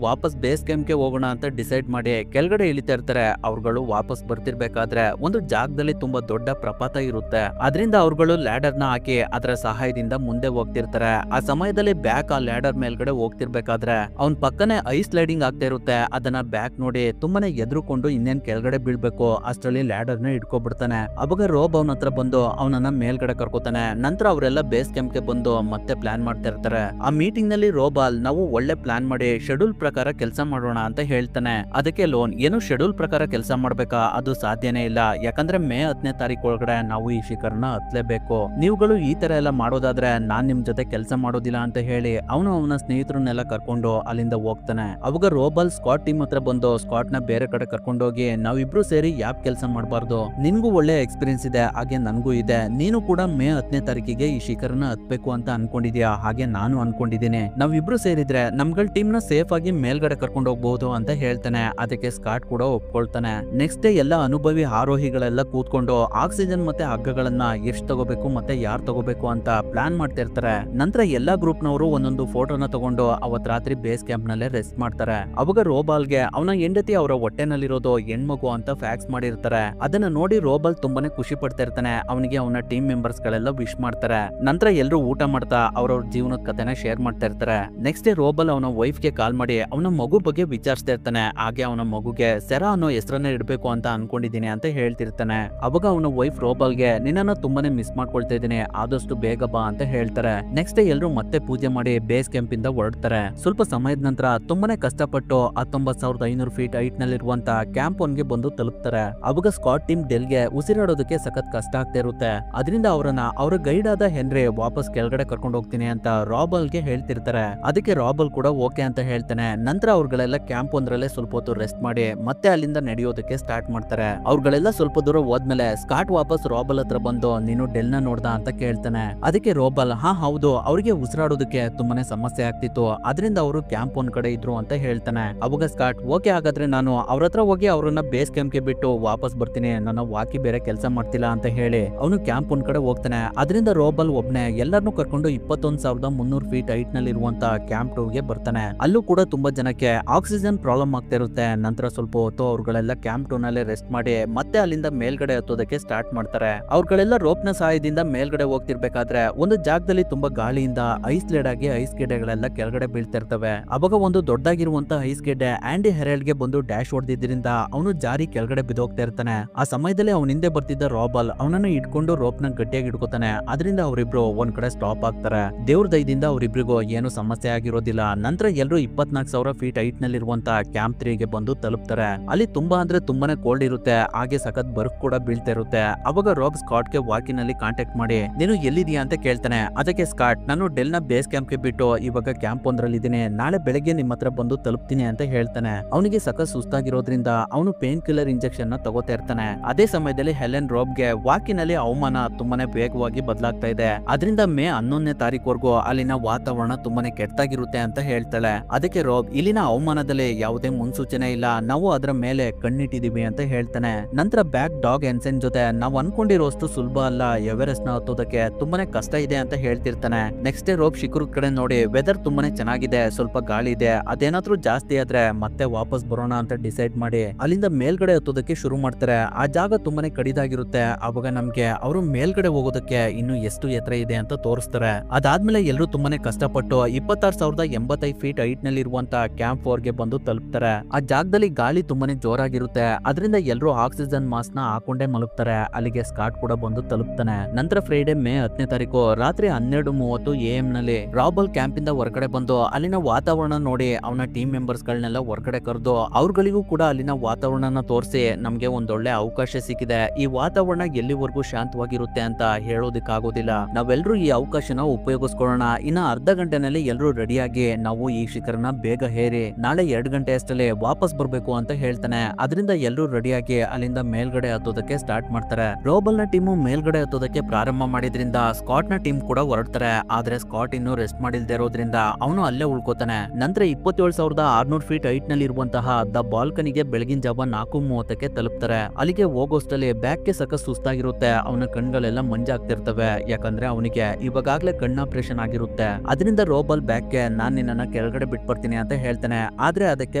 ವಾಪಸ್ ಬೇಸ್ ಕ್ಯಾಂಪ್ ಗೆ ಹೋಗೋಣ ಅಂತ ಡಿಸೈಡ್ ಮಾಡಿ ಕೆಳಗಡೆ ಇಳಿತಾ ಇರ್ತಾರೆ. ಅವ್ರುಗಳು ವಾಪಸ್ ಬರ್ತಿರ್ಬೇಕಾದ್ರೆ ಒಂದು ಜಾಗದಲ್ಲಿ ತುಂಬಾ ದೊಡ್ಡ ಪ್ರಪಾತ ಇರುತ್ತೆ. ಅದರಿಂದ ಅವ್ರುಗಳು ಲ್ಯಾಡರ್ ನ ಹಾಕಿ ಅದರ ಸಹಾಯದಿಂದ ಮುಂದೆ ಹೋಗ್ತಿರ್ತಾರೆ. ಆ ಸಮಯದಲ್ಲಿ ಬ್ಯಾಕ್ ಆ ಲ್ಯಾಡರ್ ಮೇಲ್ಗಡೆ ಹೋಗ್ತಿರ್ಬೇಕಾದ್ರೆ ಅವನ್ ಪಕ್ಕನೆ ಐಸ್ ಸ್ಲೈಡಿಂಗ್ ಆಗ್ತಾ ಇರುತ್ತೆ. ಅದನ್ನ ಬ್ಯಾಕ್ ನೋಡಿ ತುಂಬಾನೇ ಎದ್ರುಕೊಂಡು ಇನ್ನೇನ್ ಕೆಳಗಡೆ ಬೀಳ್ಬೇಕು ಅಷ್ಟರಲ್ಲಿ ಲ್ಯಾಡರ್ ನ ಇಟ್ಕೊಬಿಡ್ತಾನೆ. ಅವಾಗ ರೋಬ್ ಅವನ ಹತ್ರ ಬಂದು ಅವನನ್ನ ಮೇಲ್ಗಡೆ ಕರ್ಕೋತಾನೆ. ನಂತರ ಅವರೆಲ್ಲ ಬೇಸ್ ಕ್ಯಾಂಪ್ ಗೆ ಬಂದು ಮತ್ತೆ ಪ್ಲಾನ್ ಮಾಡ್ತಾ ಇರ್ತಾರೆ. ಆ ಮೀಟಿಂಗ್ ನಲ್ಲಿ ರೋಬಾಲ್ ನಾವು ಒಳ್ಳೆ ಪ್ಲಾನ್ ಮಾಡಿ ಶೆಡ್ಯೂಲ್ ಪ್ರಕಾರ ಕೆಲಸ ಮಾಡೋಣ ಅಂತ ಹೇಳ್ತಾನೆ. ಅದಕ್ಕೆ ಲೋನ್ ಏನು ಶೆಡ್ಯೂಲ್ ಪ್ರಕಾರ ಕೆಲಸ ಮಾಡ್ಬೇಕಾ, ಅದು ಸಾಧ್ಯನೇ ಇಲ್ಲ. ಯಾಕಂದ್ರೆ ಮೇ 10ನೇ ತಾರೀಕು ಒಳಗಡೆ ನಾವು ಈ ಶಿಖರನ ಹತ್ಲೇಬೇಕು. ನೀವುಗಳು ಈ ತರ ಎಲ್ಲ ಮಾಡೋದಾದ್ರೆ ನಾನ್ ನಿಮ್ ಜೊತೆ ಕೆಲಸ ಮಾಡೋದಿಲ್ಲ ಅಂತ ಹೇಳಿ ಅವನು ಅವನ ಸ್ನೇಹಿತರನ್ನೆಲ್ಲ ಕರ್ಕೊಂಡು ಅಲ್ಲಿಂದ ಹೋಗ್ತಾನೆ. ಅವಾಗ ರೋಬಾಲ್ ಸ್ಕಾಟ್ ಟೀಮ್ ಹತ್ರ ಬಂದು ಸ್ಕಾಟ್ ನ ಬೇರೆ ಕಡೆ ಕರ್ಕೊಂಡೋಗಿ ನಾವಿಬ್ರು ಸೇರಿ ಯಾಪ್ ಕೆಲಸ ಮಾಡಬಾರ್ದು, ನಿನ್ಗೂ ಒಳ್ಳೆ ಎಕ್ಸ್ಪೀರಿಯನ್ಸ್ ಇದೆ ಹಾಗೆ ನನ್ಗೂ ಇದೆ, ನೀನು ಕೂಡ ಮೇ 10ನೇ ತಾರೀಕಿಗೆ ಈ ಶಿಖರನ ಹತ್ಬೇಕು ಅಂತ ಅನ್ಕೊಂಡಿದ್ಯಾ, ಹಾಗೆ ನಾನು ಅನ್ಕೊಂಡಿದ್ದೀನಿ. ನಾವಿಬ್ರು ಸೇರಿದ್ರೆ ನಮ್ಗಳ ಟೀಮ್ ನ ಸೇಫ್ ಆಗಿ ಮೇಲ್ಗಡೆ ಕರ್ಕೊಂಡು ಹೋಗ್ಬಹುದು ಅಂತ ಹೇಳ್ತಾನೆ. ಅದಕ್ಕೆ ಸ್ಕಾಟ್ ಕೂಡ ಒಪ್ಕೊಳ್ತಾನೆ. ನೆಕ್ಸ್ಟ್ ಡೇ ಎಲ್ಲ ಅನುಭವಿ ಆರೋಹಿಗಳೆಲ್ಲ ಕೂತ್ಕೊಂಡು ಆಕ್ಸಿಜನ್ ಮತ್ತೆ ಹಗ್ಗಗಳನ್ನ ಎಷ್ಟು ತಗೋಬೇಕು ಮತ್ತೆ ಯಾರು ತಗೋಬೇಕು ಅಂತ ಪ್ಲಾನ್ ಮಾಡ್ತಾ ಇರ್ತಾರೆ. ನಂತರ ಎಲ್ಲಾ ಗ್ರೂಪ್ ನವರು ಒಂದೊಂದು ಫೋಟೋನ ತಗೊಂಡು ಅವತ್ ರಾತ್ರಿ ಬೇಸ್ ಕ್ಯಾಂಪ್ ನಲ್ಲೇ ರೆಸ್ಟ್ ಮಾಡ್ತಾರೆ. ಅವಾಗ ರೋಬಾಲ್ಗೆ ಅವನ ಹೆಂಡತಿ ಅವರ ಹೊಟ್ಟೆನಲ್ಲಿರೋದು ಹೆಣ್ಮಗು ಅಂತ ಫ್ಯಾಕ್ಸ್ ಮಾಡಿರ್ತಾರೆ. ಅದನ್ನ ನೋಡಿ ರೋಬಾಲ್ ತುಂಬಾನೇ ಖುಷಿ ಪಡ್ತಾ ಇರ್ತಾನೆ. ಅವನಿಗೆ ಅವನ ಟೀಮ್ ಮೆಂಬರ್ಸ್ ಗಳೆಲ್ಲ ವಿಶ್ ಮಾಡ್ತಾರೆ. ನಂತರ ಎಲ್ಲರೂ ಊಟ ಮಾಡ್ತಾ ಅವ್ರವ್ರ ಜೀವನದ ಕಥೆನ ಶೇರ್ ಮಾಡ್ತಾ ಇರ್ತಾರೆ. ನೆಕ್ಸ್ಟ್ ಡೇ ರೋಬಾಲ್ ಅವನ ವೈಫ್ ಗೆ ಕಾಲ್ ಮಾಡಿ ಅವನ ಮಗು ಬಗ್ಗೆ ವಿಚಾರಿಸ್ತಾ ಇರ್ತಾನೆ. ಹಾಗೆ ಅವನ ಮಗುಗೆ ಸೆರಾ ಅನ್ನೋ ಹೆಸರನ್ನ ಇಡ್ಬೇಕು ಅಂತ ಅನ್ಕೊಂಡಿದೀನಿ ಅಂತ ಹೇಳ್ತಿರ್ತಾನೆ. ಅವಾಗ ಅವನ ವೈಫ್ ರೋಬಾಲ್ಗೆ ನಿನ್ನನ್ನ ತುಂಬಾನೇ ಮಿಸ್ ಮಾಡ್ಕೊಳ್ತಾ ಇದೀನಿ, ಆದಷ್ಟು ಬೇಗ ಬಾ ಅಂತ ಹೇಳ್ತಾರೆ. ನೆಕ್ಸ್ಟ್ ಡೇ ಎಲ್ಲರೂ ಮತ್ತೆ ಪೂಜೆ ಮಾಡಿ ಬೇಸ್ ಕ್ಯಾಂಪ್ ಇಂದ ಹೊರಡ್ತಾರೆ. ಸ್ವಲ್ಪ ಸಮಯದ ನಂತರ ತುಂಬಾನೇ ಕಷ್ಟಪಟ್ಟು 19,500 ಫೀಟ್ ಹೈಟ್ ನಲ್ಲಿರುವಂತ ಕ್ಯಾಂಪ್ ಒನ್ಗೆ ಬಂದು ತಲುಪ್ತಾರೆ. ಅವಾಗ ಸ್ಕಾಟ್ ಟೀಮ್ ಡೆಲ್ಗೆ ಉಸಿರಾಡೋದಕ್ಕೆ ಸಖತ್ ಕಷ್ಟ ಆಗ್ತಾ ಇರುತ್ತೆ. ಅದರಿಂದ ಅವರನ್ನ ಅವರ ಗೈಡ್ ಆದ ಹೆನ್ರಿ ವಾಪಸ್ ಕೆಳಗಡೆ ಕರ್ಕೊಂಡು ಹೋಗ್ತೀನಿ ಅಂತ ರಾಬಲ್ಗೆ ಹೇಳ್ತಿರ್ತಾರೆ. ಅದಕ್ಕೆ ರಾಬಲ್ ಕೂಡ ಓಕೆ ಅಂತ ಹೇಳ್ತಾನೆ. ನಂತರ ಅವ್ರಗಳೆಲ್ಲ ಕ್ಯಾಂಪ್ ಒಂದ್ರಲ್ಲೇ ಸ್ವಲ್ಪ ಹೊತ್ತು ರೆಸ್ಟ್ ಮಾಡಿ ಮತ್ತೆ ಅಲ್ಲಿಂದ ನಡೆಯೋದಕ್ಕೆ ಸ್ಟಾರ್ಟ್ ಮಾಡ್ತಾರೆ. ಅವ್ರಗಳೆಲ್ಲ ಸ್ವಲ್ಪ ದೂರ ಹೋದ್ಮೇಲೆ ಸ್ಕಾಟ್ ವಾಪಸ್ ರಾಬಲ್ ಹತ್ರ ಬಂದು ನೀನು ಡೆಲ್ ನ ನೋಡ್ದ ಅಂತ ಕೇಳ್ತಾನೆ. ಅದಕ್ಕೆ ರಾಬಲ್ ಹಾ ಹೌದು, ಅವರಿಗೆ ಉಸಿರಾಡೋದಕ್ಕೆ ತುಂಬಾನೇ ಸಮಸ್ಯೆ ಆಗ್ತಿತ್ತು, ಅದರಿಂದ ಅವರು ಕ್ಯಾಂಪ್ ಒಂದ್ ಕಡೆ ಇದ್ರು ಅಂತ ಹೇಳ್ತಾನೆ. ಅವಾಗ ಸ್ಕಾಟ್ ಓಕೆ ಹಾಗಾದ್ರೆ ನಾನು ಅವ್ರ ಹತ್ರ ಹೋಗಿ ಅವ್ರನ್ನ ಬೇಸ್ ಕ್ಯಾಂಪ್ ಗೆ ಬಿಟ್ಟು ವಾಪಸ್ ಬರ್ತೀನಿ, ನನ್ನ ವಾಕಿ ಬೇರೆ ಕೆಲಸ ಮಾಡ್ತಿಲ್ಲ ಅಂತ ಹೇಳಿ ಅವನು ಕ್ಯಾಂಪ್ ಒಂದ್ ಕಡೆ ಹೋಗ್ತಾನೆ. ಅದರಿಂದ ರೋಬಲ್ ಒಬ್ನೇ ಎಲ್ಲರನ್ನೂ ಕರ್ಕೊಂಡು 21,300 ಫೀಟ್ ಹೈಟ್ ನಲ್ಲಿ ಇರುವಂತ ಕ್ಯಾಂಪ್ 2ಗೆ ಬರ್ತಾನೆ. ಅಲ್ಲೂ ಕೂಡ ತುಂಬಾ ಜನಕ್ಕೆ ಆಕ್ಸಿಜನ್ ಪ್ರಾಬ್ಲಮ್ ಆಗ್ತಾ ಇರುತ್ತೆ. ನಂತರ ಸ್ವಲ್ಪ ಹೊತ್ತು ಅವ್ರಗಳೆಲ್ಲ ಕ್ಯಾಂಪ್ 2 ನಲ್ಲಿ ರೆಸ್ಟ್ ಮಾಡಿ ಮತ್ತೆ ಅಲ್ಲಿಂದ ಮೇಲ್ಗಡೆ ಹತ್ತೋದಕ್ಕೆ ಸ್ಟಾರ್ಟ್ ಮಾಡ್ತಾರೆ. ಅವ್ರಗಳೆಲ್ಲ ರೋಪ್ ನ ಸಹಾಯದಿಂದ ಮೇಲ್ಗಡೆ ಹೋಗ್ತಿರ್ಬೇಕಾದ್ರೆ ಒಂದು ಜಾಗದಲ್ಲಿ ತುಂಬಾ ಗಾಳಿಯಿಂದ ಐಸ್ ಲೇಡ್ ಆಗಿ ಐಸ್ ಗೆಡ್ಡೆಗಳೆಲ್ಲ ಕೆಳಗಡೆ ಬೀಳ್ತಿರ್ತವೆ. ಅವಾಗ ಒಂದು ದೊಡ್ಡಾಗಿರುವಂತ ಐಸ್ ಗೆಡ್ಡೆ ಆಂಡಿ ಹೆರೆಲ್ಡ್ಗೆ ಬಂದು ಡ್ಯಾಶ್ ಹೊಡೆದಿದ್ರಿಂದ ಅವನು ಜಾರಿ ಕೆಳಗಡೆ ಬಿದ್ದೋಗ್ತಾ ಇರ್ತಾನೆ. ಆ ಸಮಯದಲ್ಲಿ ಅವನ ಹಿಂದೆ ಬರ್ತಿದ್ದ ರಾಬಲ್ ಅವನನ್ನ ಇಟ್ಕೊಂಡು ರೋಪ್ ನ ಗಟ್ಟಿಯಾಗಿ ಹಿಡ್ಕೋತಾನೆ. ಅದರಿಂದ ಅವರಿಬ್ರು ಒಂದ್ ಕಡೆ ಸ್ಟಾಪ್ ಆಗ್ತಾರೆ. ದೇವ್ರ ದಯದಿಂದ ಅವರಿಬ್ರಿಗೂ ಏನು ಸಮಸ್ಯೆ ಆಗಿರೋದಿಲ್ಲ. ನಂತರ ಎಲ್ಲರೂ 24,000 ಫೀಟ್ ಹೈಟ್ ನಲ್ಲಿ ಇರುವಂತ ಕ್ಯಾಂಪ್ 3ಗೆ ಬಂದು ತಲುಪ್ತಾರೆ. ಅಲ್ಲಿ ತುಂಬಾ ಅಂದ್ರೆ ತುಂಬಾನೇ ಕೋಲ್ಡ್ ಇರುತ್ತೆ, ಹಾಗೆ ಸಖತ್ ಬರ್ಫ್ ಕೂಡ ಬೀಳ್ತಾ ಇರುತ್ತೆ. ಅವಾಗ ರೋಬ್ ಸ್ಕಾಟ್ ಗೆ ವಾಕಿನಲ್ಲಿ ಕಾಂಟ್ಯಾಕ್ಟ್ ಮಾಡಿ ನೀನು ಎಲ್ಲಿದೀಯಾ ಅಂತ ಕೇಳ್ತಾನೆ. ಅದಕ್ಕೆ ಸ್ಕಾಟ್ ನಾನು ಡೆಲ್ ನ ಬೇಸ್ ಕ್ಯಾಂಪ್ ಗೆ ಬಿಟ್ಟು ಇವಾಗ ಕ್ಯಾಂಪ್ ಒಂದ್ರಲ್ಲಿ ಇದೀನಿ, ನಾಳೆ ಬೆಳಗ್ಗೆ ನಿಮ್ಮ ಹತ್ರ ಬಂದು ತಲುಪ್ತೀನಿ ಅಂತ ಹೇಳ್ತಾನೆ. ಅವನಿಗೆ ಸಖತ್ ಸುಸ್ತಾಗಿರೋದ್ರಿಂದ ಅವನು ಪೇನ್ ಕಿಲ್ಲರ್ ಇಂಜೆಕ್ಷನ್ ನ ತಗೋತಾ ಇರ್ತಾನೆ. ಅದೇ ಸಮಯದಲ್ಲಿ ಹೆಲೆನ್ ರೋಬ್ಗೆ ವಾಕಿನಲ್ಲಿ ಹವಾಮಾನ ತುಂಬಾನೇ ವೇಗವಾಗಿ ಬದಲಾಗ್ತಾ ಇದೆ. ಅದರಿಂದ ಮೇ 11ನೇ ತಾರೀಕುವರೆಗೂ ಅಲ್ಲಿನ ವಾತಾವರಣ ತುಂಬಾನೇ ಕೆಟ್ಟಾಗಿರುತ್ತೆ ಅಂತ ಹೇಳ್ತಾಳೆ. ಅದಕ್ಕೆ ರೋಬ್ ಇಲ್ಲಿನ ಹವಾಮಾನದಲ್ಲಿ ಯಾವುದೇ ಮುನ್ಸೂಚನೆ ಇಲ್ಲ, ನಾವು ಅದರ ಮೇಲೆ ಕಣ್ಣಿಟ್ಟಿದೀವಿ ಅಂತ ಹೇಳ್ತಾನೆ. ನಂತರ ಬ್ಯಾಕ್ ಡಾಗ್ ಎನ್ಸೆನ್ ಜೊತೆ ನಾವು ಅನ್ಕೊಂಡಿರೋಷ್ಟು ಸುಲಭ ಅಲ್ಲ, ಎವರೆಸ್ಟ್ ನ ಹತ್ತೋದಕ್ಕೆ ತುಂಬಾನೇ ಕಷ್ಟ ಇದೆ ಅಂತ ಹೇಳ್ತಿರ್ತಾನೆ. ನೆಕ್ಸ್ಟ್ ಡೇ ರೋಬ್ ಶಿಖರದ ಕಡೆ ನೋಡಿ ವೆದರ್ ತುಂಬಾನೇ ಚೆನ್ನಾಗಿದೆ, ಸ್ವಲ್ಪ ಗಾಳಿ ಇದೆ, ಅದೇನಾದ್ರೂ ಜಾಸ್ತಿ ಆದ್ರೆ ಮತ್ತೆ ವಾಪಸ್ ಬರೋಣ ಅಂತ ಡಿಸೈಡ್ ಮಾಡಿ ಅಲ್ಲಿಂದ ಮೇಲ್ಗಡೆ ಹತ್ತೋದಕ್ಕೆ ಶುರು ಮಾಡ್ತಾರೆ. ಆ ಜಾಗ ತುಂಬಾನೇ ಕಡಿದಾಗಿರುತ್ತೆ. ಅವಾಗ ನಮ್ಗೆ ಅವರು ಮೇಲ್ಗಡೆ ಹೋಗೋದಕ್ಕೆ ಇನ್ನು ಎಷ್ಟು ಎತ್ತರ ಇದೆ ಅಂತ ತೋರಿಸ್ತಾರೆ. ಅದಾದ್ಮೇಲೆ ಎಲ್ಲರೂ ತುಂಬಾನೇ ಕಷ್ಟಪಟ್ಟು 26,085 ಫೀಟ್ ಹೈಟ್ ನಲ್ಲಿ ಇರುವಂತ ಕ್ಯಾಂಪ್ ಫೋರ್ಗೆ ಬಂದು ತಲುಪ್ತಾರೆ. ಆ ಜಾಗದಲ್ಲಿ ಗಾಳಿ ತುಂಬಾನೇ ಜೋರಾಗಿರುತ್ತೆ, ಅದರಿಂದ ಎಲ್ಲರೂ ಆಕ್ಸಿಜನ್ ಮಾಸ್ಕ್ ನ ಹಾಕೊಂಡೇ ಮಲಗ್ತಾರೆ. ಅಲ್ಲಿಗೆ ಸ್ಕಾಟ್ ಕೂಡ ಬಂದು ತಲುಪ್ತಾನೆ. ನಂತರ ಫ್ರೈಡೆ ಮೇ 10ನೇ ತಾರೀಕು ರಾತ್ರಿ 12:30 AM ನಲ್ಲಿ ರಾಬಲ್ ಕ್ಯಾಂಪ್ ಇಂದ ಹೊರಗಡೆ ಬಂದು ಅಲ್ಲಿನ ವಾತಾವರಣ ನೋಡಿ ಅವನ ಟೀಮ್ ಮೆಂಬರ್ಸ್ ಗಳನ್ನೆಲ್ಲ ಹೊರಗಡೆ ಕರೆದು ಅವ್ರಗಳಿಗೂ ಕೂಡ ಅಲ್ಲಿನ ವಾತಾವರಣನ ತೋರಿಸಿ ನಮ್ಗೆ ಒಂದೊಳ್ಳೆ ಅವಕಾಶ ಸಿಕ್ಕಿದೆ, ಈ ವಾತಾವರಣ ಎಲ್ಲಿವರೆಗೂ ಶಾಂತವಾಗಿರುತ್ತೆ ಅಂತ ಹೇಳೋದಕ್ಕಾಗೋದಿಲ್ಲ, ನಾವೆಲ್ಲರೂ ಈ ಅವಕಾಶನ ಉಪಯೋಗಿಸ್ಕೊಳ್ಳೋಣ. ಇನ್ನ ಅರ್ಧ ಗಂಟೆನಲ್ಲಿ ಎಲ್ಲರೂ ರೆಡಿಯಾಗಿ ನಾವು ಈ ಶಿಖರನ ಬೇಗ ಹೇರಿ ನಾಳೆ 2 ಗಂಟೆ ಅಷ್ಟರಲ್ಲಿ ವಾಪಸ್ ಬರ್ಬೇಕು ಅಂತ ಹೇಳ್ತಾನೆ. ಅದರಿಂದ ಎಲ್ಲರೂ ರೆಡಿಯಾಗಿ ಅಲ್ಲಿಂದ ಮೇಲ್ಗಡೆ ಹತ್ತೋದಕ್ಕೆ ಸ್ಟಾರ್ಟ್ ಮಾಡ್ತಾರೆ. ರೋಬಲ್ ನ ಟೀಮು ಮೇಲ್ಗಡೆ ಹತ್ತೋದಕ್ಕೆ ಪ್ರಾರಂಭ ಮಾಡಿದ್ರಿಂದ ಸ್ಕಾಟ್ ನ ಟೀಮ್ ಕೂಡ ಹೊರಡ್ತಾರೆ. ಆದ್ರೆ ಸ್ಕಾಟ್ ಇನ್ನು ರೆಸ್ಟ್ ಮಾಡಿಲ್ದೇ ಇರೋದ್ರಿಂದ ಅವನು ಅಲ್ಲೇ ಉಳ್ಕೋತಾನೆ. ನಂತರ 27,600 ಫೀಟ್ ಹೈಟ್ ನಲ್ಲಿ ಇರುವಂತಹ ದ ಬಾಲ್ಕನಿಗೆ ಬೆಳಗಿನ ಜಾವ 4:30ಕ್ಕೆ ತಲುಪ್ತಾರೆ. ಅಲ್ಲಿಗೆ ಹೋಗೋಷ್ಟಲ್ಲಿ ಬ್ಯಾಕ್ಗೆ ಸಖತ್ ಸುಸ್ತಾಗಿರುತ್ತೆ, ಅವನ ಕಣ್ಗಳೆಲ್ಲ ಮಂಜಾಗ್ತಿರ್ತವೆ, ಯಾಕಂದ್ರೆ ಅವನಿಗೆ ಇವಾಗಲೇ ಕಣ್ಣು ಆಪರೇಷನ್ ಆಗಿರುತ್ತೆ. ಅದರಿಂದ ರೋಬಲ್ ಬ್ಯಾಕ್ಗೆ ನಾನ್ ನಿನ್ನ ಕೆಳಗಡೆ ಬಿಟ್ಬರ್ತೀನಿ ಅಂತ ಹೇಳ್ತಾನೆ. ಆದ್ರೆ ಅದಕ್ಕೆ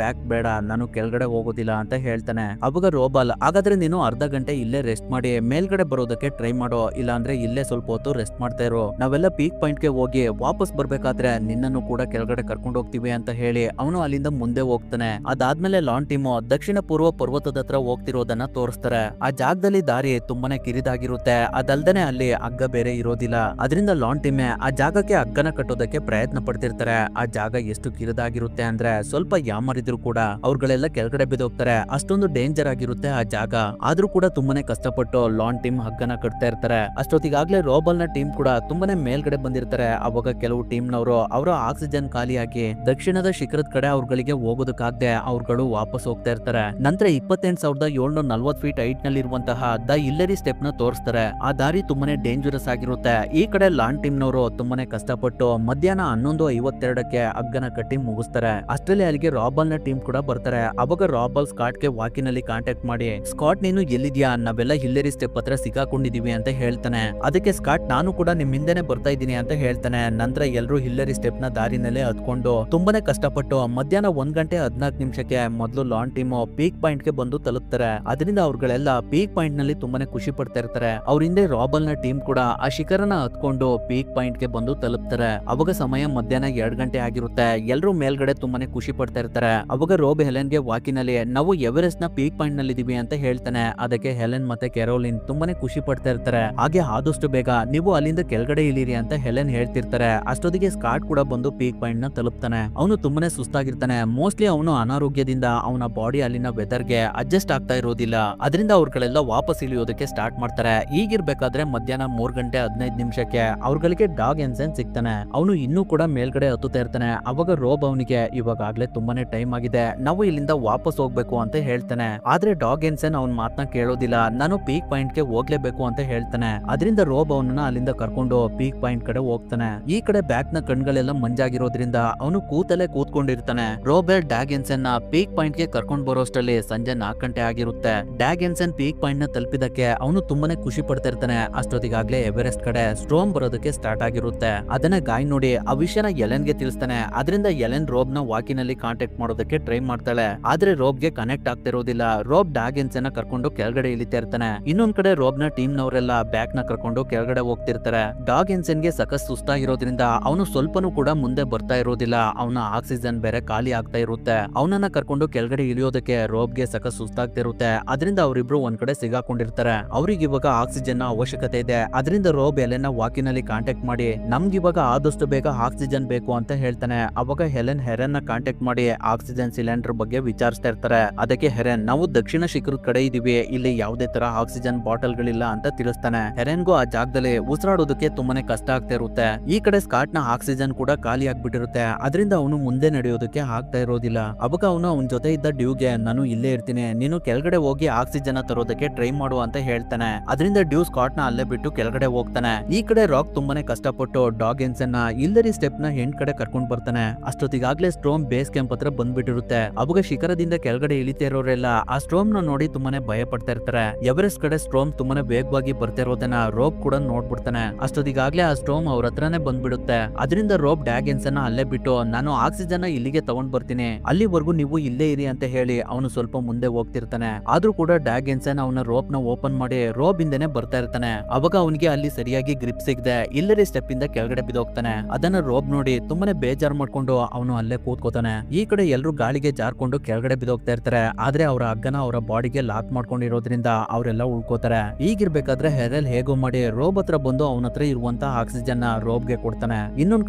ಬ್ಯಾಕ್ ಬೇಡ, ನಾನು ಕೆಳಗಡೆ ಹೋಗೋದಿಲ್ಲ ಅಂತ ಹೇಳ್ತಾನೆ. ಅವಾಗ ರೋಬಲ್, ಹಾಗಾದ್ರೆ ನೀನು ಅರ್ಧ ಗಂಟೆ ಇಲ್ಲೇ ರೆಸ್ಟ್ ಮಾಡಿ ಮೇಲ್ಗಡೆ ಬರೋದಕ್ಕೆ ಟ್ರೈ ಮಾಡೋ, ಇಲ್ಲ ಅಂದ್ರೆ ಇಲ್ಲೇ ಸ್ವಲ್ಪ ಹೊತ್ತು ರೆಸ್ಟ್ ಮಾಡ್ತಾ ಇರೋ, ನಾವೆಲ್ಲ ಪೀಕ್ ಪಾಯಿಂಟ್ ಗೆ ಹೋಗಿ ವಾಪಸ್ ಬರ್ಬೇಕಾದ್ರೆ ನಿನ್ನನ್ನು ಕೂಡ ಕೆಳಗಡೆ ಕರ್ಕೊಂಡು ಹೋಗ್ತೀವಿ ಅಂತ ಹೇಳಿ ಅವನು ಅಲ್ಲಿಂದ ಮುಂದೆ ಹೋಗ್ತಾನೆ. ಅದಾದ್ಮೇಲೆ ಲಾನ್ ಟೀಮು ದಕ್ಷಿಣ ಪೂರ್ವ ಪರ್ವತದ ಹತ್ರ ಹೋಗ್ತಿರೋದನ್ನ ತೋರಿಸ್ತಾರೆ. ಆ ಜಾಗದಲ್ಲಿ ದಾರಿ ತುಂಬಾನೇ ಕಿರಿದಾಗಿರುತ್ತೆ, ಅದಲ್ದೇನೆ ಅಲ್ಲಿ ಹಗ್ಗ ಬೇರೆ ಇರೋದಿಲ್ಲ. ಅದರಿಂದ ಲಾನ್ ಟೀಮೆ ಆ ಜಾಗಕ್ಕೆ ಹಗ್ಗನ ಕಟ್ಟೋದಕ್ಕೆ ಪ್ರಯತ್ನ ಪಡ್ತಿರ್ತಾರೆ. ಆ ಜಾಗ ಎಷ್ಟು ಕಿರಿದಾಗಿರುತ್ತೆ ಅಂದ್ರೆ ಸ್ವಲ್ಪ ಯಾಮರಿದ್ರು ಕೂಡ ಅವ್ರಗಳೆಲ್ಲ ಕೆಳಗಡೆ ಬಿದ್ದೋಗ್ತಾರೆ, ಅಷ್ಟೊಂದು ಡೇಂಜರ್ ಆಗಿರುತ್ತೆ ಆ ಜಾಗ. ಆದ್ರೂ ಕೂಡ ತುಂಬಾನೇ ಕಷ್ಟಪಟ್ಟು ಲಾನ್ ಟೀಮ್ ಹಗ್ಗನ ಕಟ್ತಾ ಇರ್ತಾರೆ. ಅಷ್ಟೊತ್ತಿಗಾಗ್ಲೇ ರೋಬಲ್ ನ ಟೀಮ್ ಕೂಡ ತುಂಬಾನೇ ಮೇಲ್ಗಡೆ ಬಂದಿರ್ತಾರೆ. ಅವಾಗ ಕೆಲವು ಟೀಮ್ ನವರು ಅವರ ಆಕ್ಸಿಜನ್ ಖಾಲಿಯಾಗಿ ದಕ್ಷಿಣದ ಶಿಖರದ ಕಡೆ ಅವ್ರಗಳಿಗೆ ಹೋಗೋದಕ್ಕಾಗದೆ ಅವ್ರಗಳು ವಾಪಸ್ ಹೋಗ್ತಾ ಇರ್ತಾರೆ. ನಂತರ 28,740 ಫೀಟ್ ಹೈಟ್ ನಲ್ಲಿ ಇರುವಂತಹ ದ ಇಲ್ಲರಿ ಸ್ಟೆಪ್ ನ ತೋರಿಸ್ತಾರೆ. ಆ ದಾರಿ ತುಂಬಾನೇ ಡೇಂಜರಸ್ ಆಗಿರುತ್ತೆ. ಈ ಕಡೆ ಲಾನ್ ಟೀಮ್ ನವರು ತುಂಬಾನೇ ಕಷ್ಟಪಟ್ಟು ಮಧ್ಯಾಹ್ನ 11:52ಕ್ಕೆ ಹಗ್ಗನ ಕಟ್ಟಿ ಮುಗಿಸ್ತಾರೆ. ಅಷ್ಟರಲ್ಲಿ ಅಲ್ಲಿಗೆ ರಾಬಲ್ ನ ಟೀಮ್ ಕೂಡ ಬರ್ತಾರೆ. ಅವಾಗ ರಾಬಲ್ ಸ್ಕಾಟ್ ಗೆ ವಾಕಿನಲ್ಲಿ ಕಾಂಟ್ಯಾಕ್ಟ್ ಮಾಡಿ, ಸ್ಕಾಟ್ ನೀನು ಎಲ್ಲಿದ್ಯಾ, ನಾವೆಲ್ಲ ಹಿಲ್ಲರಿ ಸ್ಟೆಪ್ ಹತ್ರ ಸಿಕ್ಕಾಕೊಂಡಿದೀವಿ ಅಂತ ಹೇಳ್ತಾನೆ. ಅದಕ್ಕೆ ಸ್ಕಾಟ್, ನಾನು ಕೂಡ ನಿಮ್ ಹಿಂದೆನೆ ಬರ್ತಾ ಇದ್ದೀನಿ ಅಂತ ಹೇಳ್ತಾನೆ. ನಂತರ ಎಲ್ಲರೂ ಹಿಲ್ಲರಿ ಸ್ಟೆಪ್ ನ ದಾರಿನಲ್ಲೇ ಹತ್ಕೊಂಡು ತುಂಬಾನೇ ಕಷ್ಟಪಟ್ಟು ಮಧ್ಯಾಹ್ನ 1:14 ಮೊದಲು ಲಾನ್ ಟೀಮ್ ಪೀಕ್ ಪಾಯಿಂಟ್ ಗೆ ಬಂದು ತಲುಪ್ತಾರೆ. ಅದರಿಂದ ಅವ್ರಗಳೆಲ್ಲ ಪೀಕ್ ಪಾಯಿಂಟ್ ನಲ್ಲಿ ತುಂಬಾನೇ ಖುಷಿ ಪಡ್ತಾ ಇರ್ತಾರೆ. ಅವ್ರ ಹಿಂದೆ ರಾಬಲ್ ನ ಟೀಮ್ ಕೂಡ ಆ ಶಿಖರನ ಹತ್ಕೊಂಡು ಪೀಕ್ ಪಾಯಿಂಟ್ ಗೆ ಬಂದು ತಲುಪ್ತಾರೆ. ಅವಾಗ ಸಮಯ ಮಧ್ಯಾಹ್ನ 2 ಗಂಟೆ ಆಗಿರುತ್ತೆ. ಎಲ್ಲರೂ ಮೇಲ್ಗಡೆ ತುಂಬಾನೇ ಖುಷಿ ಪಡ್ತಾ ಇರ್ತಾರೆ. ಅವಾಗ ರೋಬ್ ಹೆಲೆನ್ ಗೆ ವಾಕಿನಲ್ಲಿ ನಾವು ಎವರೆಸ್ಟ್ ನ ಪೀಕ್ ಪಾಯಿಂಟ್ ನಲ್ಲಿ ಇದೀವಿ ಅಂತ ಹೇಳ್ತಾನೆ. ಅದಕ್ಕೆ ಹೆಲೆನ್ ಮತ್ತೆ ಕೆರೋಲಿನ್ ತುಂಬಾನೇ ಖುಷಿ ಪಡ್ತಾ ಇರ್ತಾರೆ. ಹಾಗೆ ಆದಷ್ಟು ಬೇಗ ನೀವು ಅಲ್ಲಿಂದ ಕೆಳಗಡೆ ಇಳಿರಿ ಅಂತ ಹೆಲೆನ್ ಹೇಳ್ತಿರ್ತಾರೆ. ಅಷ್ಟೊತ್ತಿಗೆ ಸ್ಕಾಟ್ ಕೂಡ ಬಂದು ಪೀಕ್ ಪಾಯಿಂಟ್ ನ ತಲುಪ್ತಾನೆ. ಅವನು ತುಂಬಾನೇ ಸುಸ್ತಾಗಿರ್ತಾನೆ. ಮೋಸ್ಟ್ಲಿ ಅವನು ಅನಾರೋಗ್ಯದಿಂದ ಅವನ ಬಾಡಿ ಅಲ್ಲಿನ ವೆದರ್ ಗೆ ಅಡ್ಜಸ್ಟ್ ಆಗ್ತಾ ಇರೋದಿಲ್ಲ. ಅದರಿಂದ ಅವ್ರಗಳೆಲ್ಲ ವಾಪಸ್ ಇಳಿಯೋದಕ್ಕೆ ಸ್ಟಾರ್ಟ್ ಮಾಡ್ತಾರೆ. ಈಗಿರ್ಬೇಕಾದ್ರೆ ಮಧ್ಯಾಹ್ನ 3:15 ಅವ್ರಗಳಿಗೆ ಡಾಗ್ ಎನ್ಸನ್ ಸಿಗ್ತಾನೆ. ಅವನು ಇನ್ನೂ ಕೂಡ ಮೇಲ್ಗಡೆ ಹತ್ತುತ್ತಾ ಇರ್ತಾನೆ. ಅವಾಗ ರೋಬ್ ಅವನಿಗೆ ಇವಾಗಲೇ ತುಂಬಾನೇ ಟೈಮ್ ಆಗಿದೆ, ನಾವು ಇಲ್ಲಿಂದ ವಾಪಸ್ ಹೋಗ್ಬೇಕು ಅಂತ ಹೇಳ್ತಾನೆ. ಆದ್ರೆ ಡಾಗ್ ಎನ್ಸನ್ ಅವನ್ ಮಾತನ್ನ ಕೇಳೋದಿಲ್ಲ, ನಾನು ಪೀಕ್ ಪಾಯಿಂಟ್ ಗೆ ಹೋಗ್ಲೇಬೇಕು ಅಂತ ಹೇಳ್ತಾನೆ. ಅದರಿಂದ ರೋಬ್ ಅವನನ್ನ ಅಲ್ಲಿಂದ ಕರ್ಕೊಂಡು ಪೀಕ್ ಪಾಯಿಂಟ್ ಕಡೆ ಹೋಗ್ತಾನೆ. ಈ ಕಡೆ ಬ್ಯಾಕ್ ನ ಕಣ್ಗಳೆಲ್ಲ ಮಂಜಾಗಿರೋದ್ರಿಂದ ಅವನು ಕೂತಲ್ಲೇ ಕೂತ್ಕೊಂಡಿರ್ತಾನೆ. ರೋಬೆಲ್ ಡ್ಯಾಗ್ ಎನ್ಸನ್ ನ ಪೀಕ್ ಪಾಯಿಂಟ್ ಗೆ ಕರ್ಕೊಂಡು ಬರೋಷ್ಟರಲ್ಲಿ ಸಂಜೆ 4 ಗಂಟೆ ಆಗಿರುತ್ತೆ. ಡ್ಯಾಗ್ ಎನ್ಸನ್ ಪೀಕ್ ಪಾಯಿಂಟ್ ನ ತಲುಪಿದಕ್ಕೆ ಅವನು ತುಂಬಾನೇ ಖುಷಿ ಪಡ್ತಾ ಇರ್ತಾನೆ. ಅಷ್ಟೊತ್ತಿಗಾಗ್ಲೇ ಎವರೆಸ್ಟ್ ಕಡೆ ಸ್ಟ್ರೋಮ್ ಬರೋದಕ್ಕೆ ಸ್ಟಾರ್ಟ್ ಆಗಿರುತ್ತೆ. ಅದನ್ನ ಗಾಯ್ ನೋಡಿ ಆ ವಿಷಯನ ಎಲೆನ್ ಗೆ ತಿಳಿಸ್ತಾನೆ. ಅದರಿಂದ ಎಲೆನ್ ರೋಬ್ ನ ವಾಕಿನಲ್ಲಿ ಕಾಂಟ್ಯಾಕ್ಟ್ ಮಾಡೋದಕ್ಕೆ ಟ್ರೈ ಮಾಡ್ತಾಳೆ. ಆದ್ರೆ ರೋಬ್ ಗೆ ಕನೆಕ್ಟ್ ಆಗ್ತಿರೋದಿಲ್ಲ. ರೋಬ್ ಡ್ಯಾಗ್ ಎನ್ಸನ್ ನ ಕರ್ಕೊಂಡು ಕೆಳಗಡೆ ಇಳಿತಾ ಇರ್ತಾನೆ. ಇನ್ನೊಂದ್ ಕಡೆ ರೋಬ್ ನ ಟೀಮ್ ನವರೆಲ್ಲ ಬ್ಯಾಕ್ ನ ಕರ್ಕೊಂಡು ಕೆಳಗಡೆ ಹೋಗ್ತಿರ್ತಾರೆ. ಡಾಗ್ ಎನ್ಸನ್ ಗೆ ಸಖತ್ ಸುಸ್ತಾಗಿರೋದ್ರಿಂದ ಅವನು ಸ್ವಲ್ಪನೂ ಕೂಡ ಮುಂದೆ ಬರ್ತಾ ಇರೋದಿಲ್ಲ. ಅವನ ಆಕ್ಸಿಜನ್ ಬೇರೆ ಖಾಲಿ ಆಗ್ತಾ ಇರುತ್ತೆ. ಅವನನ್ನ ಕರ್ಕೊಂಡು ಕೆಳಗಡೆ ಇಳಿಯೋದಕ್ಕೆ ರೋಬ್ ಗೆ ಸಖತ್ ಸುಸ್ತಾಗ್ತಿರುತ್ತೆ. ಅದರಿಂದ ಅವರಿಬ್ರು ಒಂದ್ ಕಡೆ ಸಿಗಾಕೊಂಡಿರ್ತಾರೆ. ಅವ್ರಿಗೆ ಇವಾಗ ಆಕ್ಸಿಜನ್ ನ ಅವಶ್ಯಕತೆ ಇದೆ. ಅದರಿಂದ ರೋಬ್ ಹೆಲೆನ್ ವಾಕಿನಲ್ಲಿ ಕಾಂಟ್ಯಾಕ್ಟ್ ಮಾಡಿ ನಮ್ಗಿವಾಗ ಆದಷ್ಟು ಬೇಗ ಆಕ್ಸಿಜನ್ ಬೇಕು ಅಂತ ಹೇಳ್ತಾನೆ. ಅವಾಗ ಹೆಲೆನ್ ಹೆರೆನ್ ನ ಕಾಂಟ್ಯಾಕ್ಟ್ ಮಾಡಿ ಆಕ್ಸಿಜನ್ ಸಿಲಿಂಡರ್ ಬಗ್ಗೆ ವಿಚಾರಿಸ್ತಾ ಇರ್ತಾರೆ. ಅದಕ್ಕೆ ಹೆರೆನ್, ನಾವು ದಕ್ಷಿಣ ಶಿಖರದ ಕಡೆ ಇದೀವಿ, ಇಲ್ಲಿ ಯಾವುದೇ ತರ ಆಕ್ಸಿಜನ್ ಬಾಟಲ್ ಗಳಿಲ್ಲ ಅಂತ ತಿಳಿಸ್ತಾನೆ. ಹೆರೆನ್ಗೂ ಆ ಜಾಗದಲ್ಲಿ ಉಸಿರಾಡೋದಕ್ಕೆ ತುಂಬಾನೇ ಕಷ್ಟ ಆಗ್ತಾ ಇರುತ್ತೆ. ಈ ಕಡೆ ಸ್ಕಾಟ್ ನ ಆಕ್ಸಿಜನ್ ಕೂಡ ಖಾಲಿ ಆಗ್ಬಿಟ್ಟಿರುತ್ತೆ. ಅದರಿಂದ ಅವನು ಮುಂದೆ ನಡೆಯೋದಕ್ಕೆ ಆಗ್ತಾ ಇರೋದಿಲ್ಲ. ಅವಾಗ ಅವನು ಅವನ ಜೊತೆ ಇದ್ದ ಡ್ಯೂಗೆ, ನಾನು ಇಲ್ಲೇ ಇರ್ತೀನಿ, ನೀನು ಕೆಳಗಡೆ ಹೋಗಿ ಆಕ್ಸಿಜನ್ ತರೋದಕ್ಕೆ ಟ್ರೈ ಮಾಡು ಅಂತ ಹೇಳ್ತಾನೆ. ಅದರಿಂದ ಡ್ಯೂ ಸ್ಕಾಟ್ ನ ಅಲ್ಲೇ ಬಿಟ್ಟು ಕೆಳಗಡೆ ಹೋಗ್ತಾನೆ. ಈ ಕಡೆ ರಾಕ್ ತುಂಬಾನೇ ಕಷ್ಟಪಟ್ಟು ಡಾಗ್ ಎನ್ಸನ್ ನ ಇಲ್ಲರಿ ಸ್ಟೆಪ್ ನ ಹೆಂಡ್ ಕಡೆ ಕರ್ಕೊಂಡ್ ಬರ್ತಾನೆ. ಅಷ್ಟೊತ್ತಿಗಾಗ್ಲೇ ಸ್ಟ್ರೋಮ್ ಬೇಸ್ ಕ್ಯಾಂಪ್ ಹತ್ರ ಬಂದ್ಬಿಟ್ಟಿರುತ್ತೆ. ಅವಾಗ ಶಿಖರದಿಂದ ಕೆಳಗಡೆ ಇಳಿತಾ ಇರೋರೆಲ್ಲ ಆ ಸ್ಟ್ರೋಮ್ ನ ನೋಡಿ ತುಂಬಾನೇ ಭಯ ಪಡ್ತಾ ಇರ್ತಾರೆ. ಎವರೆಸ್ಟ್ ಕಡೆ ಸ್ಟ್ರೋಮ್ ತುಂಬಾನೇ ವೇಗವಾಗಿ ಬರ್ತಿರೋದನ್ನ ರೋಬ್ ಕೂಡ ನೋಡ್ಬಿಡ್ತಾನೆ. ಅಷ್ಟೊತ್ತಿಗಾಗ್ಲೇ ಆ ಸ್ಟ್ರೋಮ್ ಅವ್ರ ಹತ್ರನೇ ಬಂದ್ಬಿಡುತ್ತೆ. ಅದರಿಂದ ರೋಬ್ ಡ್ಯಾಗ್ ಎನ್ಸನ್ ನ ಅಲ್ಲೇ ಬಿಟ್ಟು, ನಾನು ಆಕ್ಸಿಜನ್ ಇಲ್ಲಿಗೆ ತಗೊಂಡ್ ಬರ್ತೀನಿ, ಅಲ್ಲಿವರೆಗೂ ನೀವು ಇಲ್ಲೇ ಇರಿ ಅಂತ ಹೇಳಿ ಅವನು ಸ್ವಲ್ಪ ಮುಂದೆ ಹೋಗ್ತಿರ್ತಾನೆ. ಆದ್ರೂ ಕೂಡ ಡ್ಯಾಗ್ ಎನ್ಸನ್ ಅವನ ರೋಪ್ ನ ಓಪನ್ ಮಾಡಿ ರೋಬ್ ಇಂದನೆ ಬರ್ತಾ ಇರ್ತಾನೆ. ಅವಾಗ ಅವನಿಗೆ ಅಲ್ಲಿ ಸರಿಯಾಗಿ ಗ್ರಿಪ್ ಸಿಗದೆ ಇಲ್ಲರಿ ಸ್ಟೆಪ್ ಇಂದ ಕೆಳಗಡೆ ಬಿದ್ದೋಗ್ತಾನೆ. ಅದನ್ನ ರೋಬ್ ನೋಡಿ ತುಂಬಾನೇ ಬೇಜಾರ್ ಬೇಜಾರ್ ಮಾಡ್ಕೊಂಡು ಅವನು ಅಲ್ಲೇ ಕೂತ್ಕೋತಾನೆ. ಈ ಕಡೆ ಎಲ್ರು ಗಾಳಿಗೆ ಜಾರ್ಕೊಂಡು ಕೆಳಗಡೆ ಬಿದ್ದೋಗ್ತಾ ಇರ್ತಾರೆ. ಆದ್ರೆ ಅವರ ಹಗ್ಗನ ಅವರ ಬಾಡಿಗೆ ಲಾಕ್ ಮಾಡ್ಕೊಂಡಿರೋದ್ರಿಂದ ಅವರೆಲ್ಲ ಉಳ್ಕೋತಾರೆ. ಈಗಿರ್ಬೇಕಾದ್ರೆ ಹೆರೆಲ್ ಹೇಗೋ ಮಾಡಿ ರೋಬ್ ಹತ್ರ ಬಂದು ಅವನ ಹತ್ರ ಇರುವಂತ ಆಕ್ಸಿಜನ್ ನ ರೋಬ್ಗೆ ಕೊಡ್ತಾನೆ. ಇನ್ನೊಂದ್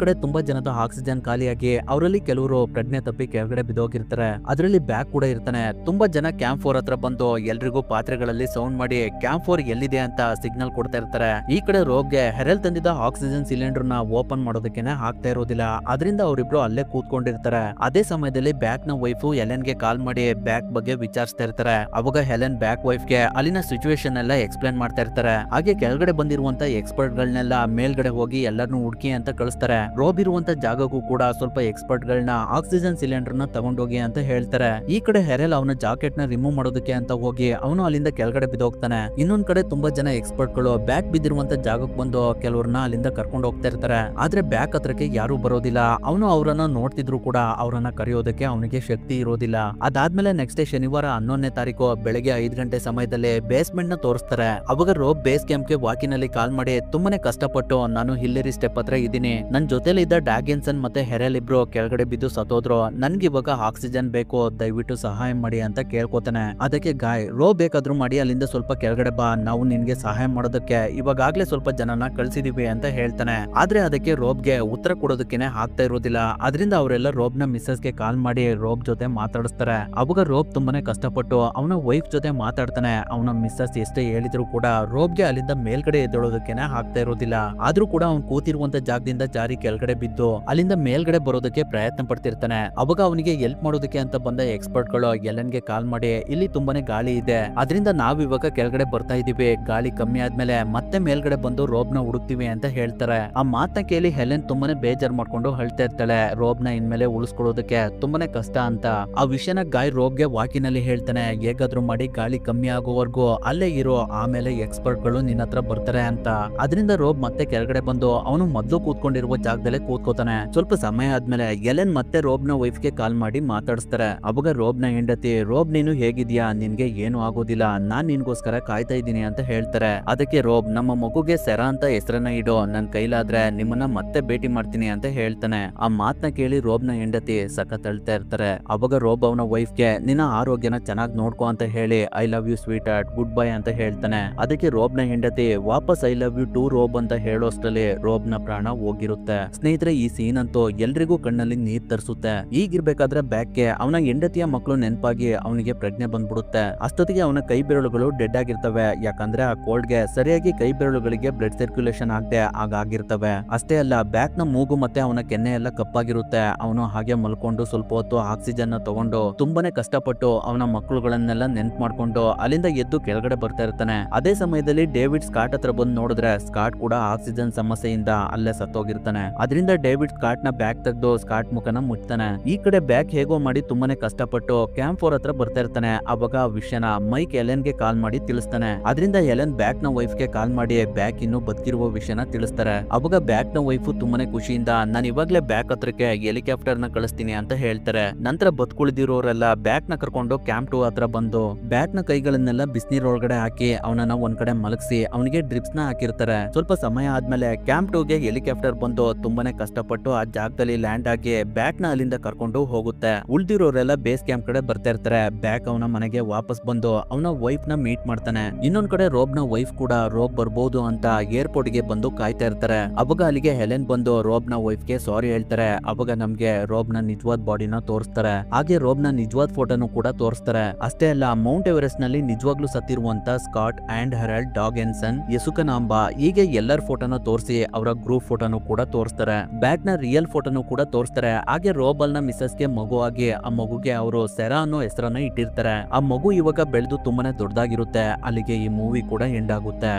ಕಡೆ ತುಂಬಾ ಜನದ ಆಕ್ಸಿಜನ್ ಖಾಲಿಯಾಗಿ ಅವರಲ್ಲಿ ಕೆಲವರು ಪ್ರಜ್ಞೆ ತಪ್ಪಿ ಕೆಳಗಡೆ ಬಿದ್ದೋಗಿರ್ತಾರೆ. ಅದರಲ್ಲಿ ಬ್ಯಾಗ್ ಕೂಡ ಇರ್ತಾನೆ. ತುಂಬಾ ಜನ ಕ್ಯಾಂಪ್ ಫೋರ್ ಹತ್ರ ಬಂದು ಎಲ್ರಿಗೂ ಪಾತ್ರೆಗಳಲ್ಲಿ ಸೌಂಡ್ ಮಾಡಿ ಕ್ಯಾಂಪ್ ಫೋರ್ ಎಲ್ಲಿದೆ ಅಂತ ಸಿಗ್ನಲ್ ಕೊಡ್ತಾ ಇರ್ತಾರೆ. ಈ ಕಡೆ ರೋಬ್ಗೆ ಹೆರೆಲ್ ತಂದಿದ್ದ ಆಕ್ಸಿಜನ್ ಸಿಲಿಂಡರ್ ನ ಓಪನ್ ಮಾಡೋದಕ್ಕೆ ಆಗ್ತಾ ಇರೋದಿಲ್ಲ. ಅದರಿಂದ ಅವರಿಬ್ರು ಅಲ್ಲೇ ಕೂತ್ಕೊಂಡಿರ್ತಾರೆ. ಅದೇ ಸಮಯದಲ್ಲಿ ಬ್ಯಾಕ್ ನ ವೈಫ್ ಹೆಲೆನ್ ಗೆ ಕಾಲ್ ಮಾಡಿ ಬ್ಯಾಕ್ ಬಗ್ಗೆ ವಿಚಾರಿಸ್ತಾ ಇರ್ತಾರೆ. ಅವಾಗ ಹೆಲೆನ್ ಬ್ಯಾಕ್ ವೈಫ್ ಗೆ ಅಲ್ಲಿನ ಸಿಚುವೇಶನ್ ಎಲ್ಲ ಎಕ್ಸ್ಪ್ಲೇನ್ ಮಾಡ್ತಾ ಇರ್ತಾರೆ. ಹಾಗೆ ಕೆಳಗಡೆ ಬಂದಿರುವಂತ ಎಕ್ಸ್ಪರ್ಟ್ ಗಳನ್ನೆಲ್ಲ ಮೇಲ್ಗಡೆ ಹೋಗಿ ಎಲ್ಲರನ್ನು ಹುಡುಕಿ ಅಂತ ಕಳಿಸ್ತಾರೆ. ರೋಬ್ ಇರುವಂತ ಜಾಗಕ್ಕೂ ಕೂಡ ಸ್ವಲ್ಪ ಎಕ್ಸ್ಪರ್ಟ್ ಗಳನ್ನ ಆಕ್ಸಿಜನ್ ಸಿಲಿಂಡರ್ ನ ತಗೊಂಡೋಗಿ ಅಂತ ಹೇಳ್ತಾರೆ. ಈ ಕಡೆ ಹೆರೆಲ್ ಅವನ ಜಾಕೆಟ್ ನ ರಿಮೂವ್ ಮಾಡೋದಕ್ಕೆ ಅಂತ ಹೋಗಿ ಅವನು ಅಲ್ಲಿಂದ ಕೆಳಗಡೆ ಬಿದ್ದೋಗ್ತಾನೆ. ಇನ್ನೊಂದ್ ಕಡೆ ತುಂಬಾ ಜನ ಎಕ್ಸ್ಪರ್ಟ್ ಗಳು ಬ್ಯಾಕ್ ಬಿದ್ದಿರುವಂತ ಜಾಗಕ್ಕೆ ಬಂದು ಕೆಲವ್ರನ್ನ ಅಲ್ಲಿಂದ ಕರ್ಕೊಂಡು ಹೋಗ್ತಾ ಇರ್ತಾರೆ. ಆದ್ರೆ ಬ್ಯಾಕ್ ಹತ್ರಕ್ಕೆ ಯಾರು ಬರೋದಿಲ್ಲ. ಅವನು ಅವರನ್ನ ನೋಡ್ತಿದ್ರು ಕೂಡ ಅವರನ್ನ ಕರೆಯೋದಕ್ಕೆ ಅವನಿಗೆ ಶಕ್ತಿ ಇರೋದಿಲ್ಲ. ಅದಾದ್ಮೇಲೆ ನೆಕ್ಸ್ಟ್ ಡೇ ಶನಿವಾರ 11ನೇ ತಾರೀಕು ಬೆಳಗ್ಗೆ 5 ಗಂಟೆ ಸಮಯದಲ್ಲಿ ಬೇಸ್ಮೆಂಟ್ ನ ತೋರಿಸ್ತಾರೆ. ಅವಾಗ ರೋಬ್ ಬೇಸ್ ಕ್ಯಾಂಪ್ ಗೆ ವಾಕಿನಲ್ಲಿ ಕಾಲ್ ಮಾಡಿ ತುಂಬಾನೇ ಕಷ್ಟಪಟ್ಟು ನಾನು ಹಿಲ್ಲರಿ ಸ್ಟೆಪ್ ಹತ್ರ ಇದೀನಿ, ನನ್ ಜೊತೆಲಿ ಇದ್ದ ಡ್ಯಾಗಿನ್ಸನ್ ಮತ್ತೆ ಹೆರೆಲ್ ಇಬ್ರು ಕೆಳಗಡೆ ಬಿದ್ದು ಸತ್ತೋದ್ರು, ನನ್ಗೆ ಇವಾಗ ಆಕ್ಸಿಜನ್ ಬೇಕು, ದಯವಿಟ್ಟು ಸಹಾಯ ಮಾಡಿ ಅಂತ ಕೇಳ್ಕೊತಾನೆ. ಅದಕ್ಕೆ ಗಾಯ್ ರೋಬ್ ಬೇಕಾದ್ರೂ ಮಾಡಿ ಅಲ್ಲಿಂದ ಸ್ವಲ್ಪ ಕೆಳಗಡೆ ಬಾ, ನಾವು ನಿನ್ಗೆ ಸಹಾಯ ಮಾಡೋದಕ್ಕೆ ಇವಾಗ್ಲೇ ಸ್ವಲ್ಪ ಜನನ ಕಳ್ಸಿದೀವಿ ಅಂತ ಹೇಳ್ತಾನೆ. ಆದ್ರೆ ಅದಕ್ಕೆ ರೋಬ್ಗೆ ಉತ್ತರ ಕೊಡೋದಕ್ಕೇನೆ ಆಗ್ತಾ ಇರೋದಿಲ್ಲ. ಅದರಿಂದ ಅವರೆಲ್ಲ ರೋಬ್ ನ ಮಿಸ್ಸಸ್ ಗೆ ಕಾಲ್ ಮಾಡಿ ರೋಬ್ ಜೊತೆ ಮಾತಾಡಿಸ್ತಾರೆ. ಅವಾಗ ರೋಬ್ ತುಂಬಾನೇ ಕಷ್ಟಪಟ್ಟು ಅವನ ವೈಫ್ ಜೊತೆ ಮಾತಾಡ್ತಾನೆ. ಅವನ ಮಿಸ್ಸಸ್ ಎಷ್ಟೇ ಹೇಳಿದ್ರು ಕೂಡ ರೋಬ್ಗೆ ಅಲ್ಲಿಂದ ಮೇಲ್ಗಡೆ ಎದ್ದೇಳೋದಕ್ಕೇನೆ ಆಗ್ತಾ ಇರೋದಿಲ್ಲ. ಆದ್ರೂ ಕೂಡ ಅವ್ನು ಕೂತಿರುವಂತ ಜಾಗದಿಂದ ಜಾರಿ ಕೆಳಗಡೆ ಬಿದ್ದು ಅಲ್ಲಿಂದ ಮೇಲ್ಗಡೆ ಬರೋದಕ್ಕೆ ಪ್ರಯತ್ನ ಪಡ್ತಿರ್ತಾನೆ. ಅವಾಗ ಅವನಿಗೆ ಹೆಲ್ಪ್ ಮಾಡೋದಕ್ಕೆ ಅಂತ ಬಂದ ಎಕ್ಸ್ಪರ್ಟ್ ಗಳು ಹೆಲೆನ್ ಗೆ ಕಾಲ್ ಮಾಡಿ ಇಲ್ಲಿ ತುಂಬಾನೇ ಗಾಳಿ ಇದೆ, ಅದರಿಂದ ನಾವ್ ಇವಾಗ ಕೆಳಗಡೆ ಬರ್ತಾ ಇದೀವಿ, ಗಾಳಿ ಕಮ್ಮಿ ಆದ್ಮೇಲೆ ಮತ್ತೆ ಮೇಲ್ಗಡೆ ಬಂದು ರೋಬ್ ನ ಹುಡುಕ್ತಿವಿ ಅಂತ ಹೇಳ್ತಾರೆ. ಆ ಮಾತನ್ನ ಕೇಳಿ ಹೆಲೆನ್ ತುಂಬಾನೇ ಬೇಜಾರ್ ಮಾಡ್ಕೊಂಡು ಅಳ್ತಾ ಇರ್ತಾಳೆ. ರೋಬ್ ನ ಇನ್ಮೇಲೆ ಉಳಿಸ್ಕೊಳ್ಳೋದಕ್ಕೆ ತುಂಬಾನೇ ಕಷ್ಟ ಅಂತ. ಆ ವಿಷಯನ ಗಾಯ್ ರೋಬ್ಗೆ ವಾಕಿನಲ್ಲಿ ಹೇಳ್ತಾನೆ. ಹೇಗಾದ್ರೂ ಮಾಡಿ ಗಾಳಿ ಕಮ್ಮಿ ಆಗೋವರೆಗೂ ಅಲ್ಲೇ ಇರೋ, ಆಮೇಲೆ ಎಕ್ಸ್ಪರ್ಟ್ ಗಳು ನಿನ್ನ ಹತ್ರ ಬರ್ತಾರೆ ಅಂತ. ಅದರಿಂದ ರೋಬ್ ಮತ್ತೆ ಕೆಳಗಡೆ ಬಂದು ಅವನು ಮೊದ್ಲು ಕೂತ್ಕೊಂಡಿರುವ ಜಾಗದಲ್ಲೇ ಕೂತ್ಕೋತಾನೆ. ಸ್ವಲ್ಪ ಸಮಯ ಆದ್ಮೇಲೆ ಹೆಲೆನ್ ಮತ್ತೆ ರೋಬ್ ನ ವೈಫ್ ಗೆ ಕಾಲ್ ಮಾಡಿ ಮಾತಾಡಿಸ್ತಾರೆ. ಅವಾಗ ರೋಬ್ ನ ಹೆಂಡತಿ, ರೋಬ್ ನೀನು ಹೇಗಿದ್ಯಾ, ನಿನ್ಗೆ ಏನು ಆಗೋದಿಲ್ಲ, ನಾನ್ ನಿನ್ಗೋಸ್ಕರ ಕಾಯ್ತಾ ಇದ್ದೀನಿ ಅಂತ ಹೇಳ್ತಾರೆ. ಅದಕ್ಕೆ ರೋಬ್, ನಮ್ಮ ಮಗುಗೆ ಸೆರಾ ಅಂತ ಹೆಸರನ್ನ ಇಡೋ, ನನ್ ಕೈಲಾದ್ರೆ ನಿಮ್ಮನ್ನ ಮತ್ತೆ ಭೇಟಿ ಮಾಡ್ತೀನಿ ಅಂತ ಹೇಳ್ತಾನೆ. ಆ ಮಾತನ್ನ ಕೇಳಿ ರೋಬ್ ನ ಹೆಂಡತಿ ಸಖತ್ ಅಳ್ತಾ ಇರ್ತಾರೆ. ಅವಾಗ ರೋಬ್ ಅವನ ವೈಫ್ ಗೆ ನಿನ್ನ ಆರೋಗ್ಯನ ಚೆನ್ನಾಗಿ ನೋಡ್ಕೋ ಅಂತ ಹೇಳಿ I love you sweet heart, goodbye ಅಂತ ಹೇಳ್ತಾನೆ. ಅದಕ್ಕೆ ರೋಬ್ ನ ಹೆಂಡತಿ ವಾಪಸ್ I love you too Rob ಅಂತ ಹೇಳೋಷ್ಟರಲ್ಲಿ ರೋಬ್ ನ ಪ್ರಾಣ ಹೋಗಿರುತ್ತೆ. ಸ್ನೇಹಿತರೆ, ಈ ಸೀನ್ ಅಂತೂ ಎಲ್ರಿಗೂ ಕಣ್ಣಲ್ಲಿ ನೀರ್ ತರಿಸುತ್ತೆ. ಈಗಿರ್ಬೇಕಾದ್ರೆ ಬ್ಯಾಕ್ಗೆ ಅವನ ಹೆಂಡತಿಯ ಮಕ್ಕಳು ನೆನಪಾಗಿ ಅವನಿಗೆ ಪ್ರಜ್ಞೆ ಬಂದ್ಬಿಡುತ್ತೆ. ಅಷ್ಟೊತ್ತಿಗೆ ಅವನ ಕೈ ಬೆರಳುಗಳು ಡೆಡ್ ಆಗಿರ್ತವೆ. ಯಾಕಂದ್ರೆ ಆ ಕೋಲ್ಡ್ ಗೆ ಸರಿಯಾಗಿ ಕೈ ಬೆರಳುಗಳಿಗೆ ಬ್ಲಡ್ ಸರ್ಕ್ಯುಲೇಷನ್ ಆಗದೆ ಆಗಿರ್ತವೆ. ಅಷ್ಟೇ ಅಲ್ಲ, ಬ್ಯಾಕ್ ನ ಮೂಗು ಮತ್ತೆ ಅವನ ಕೆನ್ನೆ ಎಲ್ಲ ಕಪ್ಪಾಗಿರುತ್ತೆ. ಅವನು ಹಾಗೆ ಮಲ್ಕೊಂಡು ಸ್ವಲ್ಪ ಹೊತ್ತು ಆಕ್ಸಿಜನ್ ನ ತಗೊಂಡು ತುಂಬಾನೇ ಕಷ್ಟಪಟ್ಟು ಅವನ ಮಕ್ಕಳುಗಳನ್ನೆಲ್ಲ ನೆನ್ಪು ಮಾಡ್ಕೊಂಡು ಅಲ್ಲಿಂದ ಎದ್ದು ಕೆಳಗಡೆ ಬರ್ತಾ ಇರ್ತಾನೆ. ಅದೇ ಸಮಯದಲ್ಲಿ ಡೇವಿಡ್ ಸ್ಕಾಟ್ ಹತ್ರ ಬಂದು ನೋಡಿದ್ರೆ ಸ್ಕಾಟ್ ಕೂಡ ಆಕ್ಸಿಜನ್ ಸಮಸ್ಯೆಯಿಂದ ಅಲ್ಲೇ ಸತ್ತೋಗಿರ್ತಾನೆ. ಅದರಿಂದ ಡೇವಿಡ್ ಸ್ಕಾಟ್ ನ ಬ್ಯಾಗ್ ತೆಗೆದು ಸ್ಕಾಟ್ ಮುಖನ ಮುಚ್ತಾನೆ. ಈ ಕಡೆ ಬ್ಯಾಗ್ ಹೇಗೋ ಮಾಡಿ ತುಂಬಾನೇ ಕಷ್ಟಪಟ್ಟು ಕ್ಯಾಂಪ್ ಫೋರ್ ಹತ್ರ ಬರ್ತಾ ಇರ್ತಾನೆ. ಅವಾಗ ಆ ವಿಷಯನ ಮೈಕ್ ಹೆಲೆನ್ ಗೆ ಕಾಲ್ ಮಾಡಿ ತಿಳಿಸ್ತಾನೆ. ಅದರಿಂದ ಹೆಲೆನ್ ಬ್ಯಾಕ್ ನ ವೈಫ್ ಗೆ ಕಾಲ್ ಮಾಡಿ ಬ್ಯಾಕ್ ಇನ್ನು ಬದುಕಿರುವ ವಿಷಯನ ತಿಳಿಸ್ತಾರೆ. ಅವಾಗ ಬ್ಯಾಕ್ ನ ವೈಫ್ ತುಂಬಾನೇ ಖುಷಿಯಿಂದ ನಾನು ಇವಾಗ್ಲೇ ಬ್ಯಾಕ್ ಹತ್ರಕ್ಕೆ ಹೆಲಿಕಾಪ್ಟರ್ ನ ಕಳಿಸ್ತೀನಿ ಅಂತ ಹೇಳ್ತಾರೆ. ನಂತರ ಬದುಕುಳಿದಿರೋರೆಲ್ಲ ಬ್ಯಾಕ್ ನ ಕರ್ಕೊಂಡು ಕ್ಯಾಂಪ್ 2 ಹತ್ರ ಬಂದು ಬ್ಯಾಕ್ ನ ಕೈಗಳನ್ನೆಲ್ಲ ಬಿಸಿನೀರ್ ಒಳಗಡೆ ಹಾಕಿ ಅವನನ್ನ ಒಂದ್ ಕಡೆ ಮಲಗಿಸಿ ಅವನಿಗೆ ಡ್ರಿಪ್ಸ್ ನ ಹಾಕಿರ್ತಾರೆ. ಸ್ವಲ್ಪ ಸಮಯ ಆದ್ಮೇಲೆ ಕ್ಯಾಂಪ್ 2 ಗೆ ಹೆಲಿಕಾಪ್ಟರ್ ಬಂದು ತುಂಬಾನೇ ಕಷ್ಟಪಟ್ಟು ಆ ಜಾಗದಲ್ಲಿ ಲ್ಯಾಂಡ್ ಆಗಿ ಬ್ಯಾಕ್ ನ ಅಲ್ಲಿಂದ ಕರ್ಕೊಂಡು ಹೋಗುತ್ತೆ. ಉಳಿದಿರೋರೆಲ್ಲ ಬೇಸ್ ಕ್ಯಾಂಪ್ ಕಡೆ ಬರ್ತಾ ಇರ್ತಾರೆ. ಬ್ಯಾಕ್ ಅವನ ಮನೆಗೆ ವಾಪಸ್ ಬಂದು ಅವನ ವೈಫ್ ನ ಮೀಟ್ ಮಾಡ್ತಾನೆ. ಇನ್ನೊಂದ್ ಕಡೆ ರೋಬ್ ನ ವೈಫ್ ಕೂಡ ರೋಬ್ ಬರ್ಬೋದು ಅಂತ ಏರ್ಪೋರ್ಟ್ ಗೆ ಬಂದು ಕಾಯ್ತಾ ಇರ್ತಾರೆ. ಅವಾಗ ಅಲ್ಲಿಗೆ ಹೆಲೆನ್ ಬಂದು ರೋಬ್ ನ ವೈಫ್ ಗೆ ಸಾರಿ ಹೇಳ್ತಾರೆ. ಅವಾಗ ನಮ್ಗೆ ರೋಬ್ ನ ನಿಜವಾದ ಬಾಡಿನ ತೋರಿಸ್ತಾರೆ. ಹಾಗೆ ರೋಬ್ ನ ನಿಜವಾದ ಫೋಟೋನು ಕೂಡ ತೋರಿಸ್ತಾರೆ. ಅಷ್ಟೇ ಅಲ್ಲ, ಮೌಂಟ್ ಎವರೆಸ್ಟ್ ನಲ್ಲಿ ನಿಜವಾಗ್ಲೂ ಸತ್ತಿರುವಂತ ಸ್ಕಾಟ್ ಅಂಡ್ ಹೆರಾಲ್ಡ್ ಡಾಗೆನ್ಸನ್, ಯಸುಕನಾಂಬ ಹೀಗೆ ಎಲ್ಲರ ಫೋಟೋನ ತೋರಿಸಿ ಅವರ ಗ್ರೂಪ್ ಫೋಟೋನು ಕೂಡ ತೋರಿಸ್ತಾರೆ. ಬ್ಯಾಕ್ ನ ರಿಯಲ್ ಫೋಟೋನು ಕೂಡ ತೋರಿಸ್ತಾರೆ. ಹಾಗೆ ರೋಬಲ್ ನ ಮಿಸಸ್ ಗೆ ಮಗು ಆಗಿ ಆ ಮಗುಗೆ ಅವರು ಸೆರಾ ಅನ್ನೋ ಹೆಸರನ್ನ ಇಟ್ಟಿರ್ತಾರೆ. ಆ ಮಗು ಇವಾಗ ಬೆಳೆದು ತುಂಬಾನೇ ದೊಡ್ಡದಾಗಿರುತ್ತೆ. ಅಲ್ಲಿಗೆ ಈ ಮೂವಿ ಕೂಡ ಎಂಡ್ ಆಗುತ್ತೆ.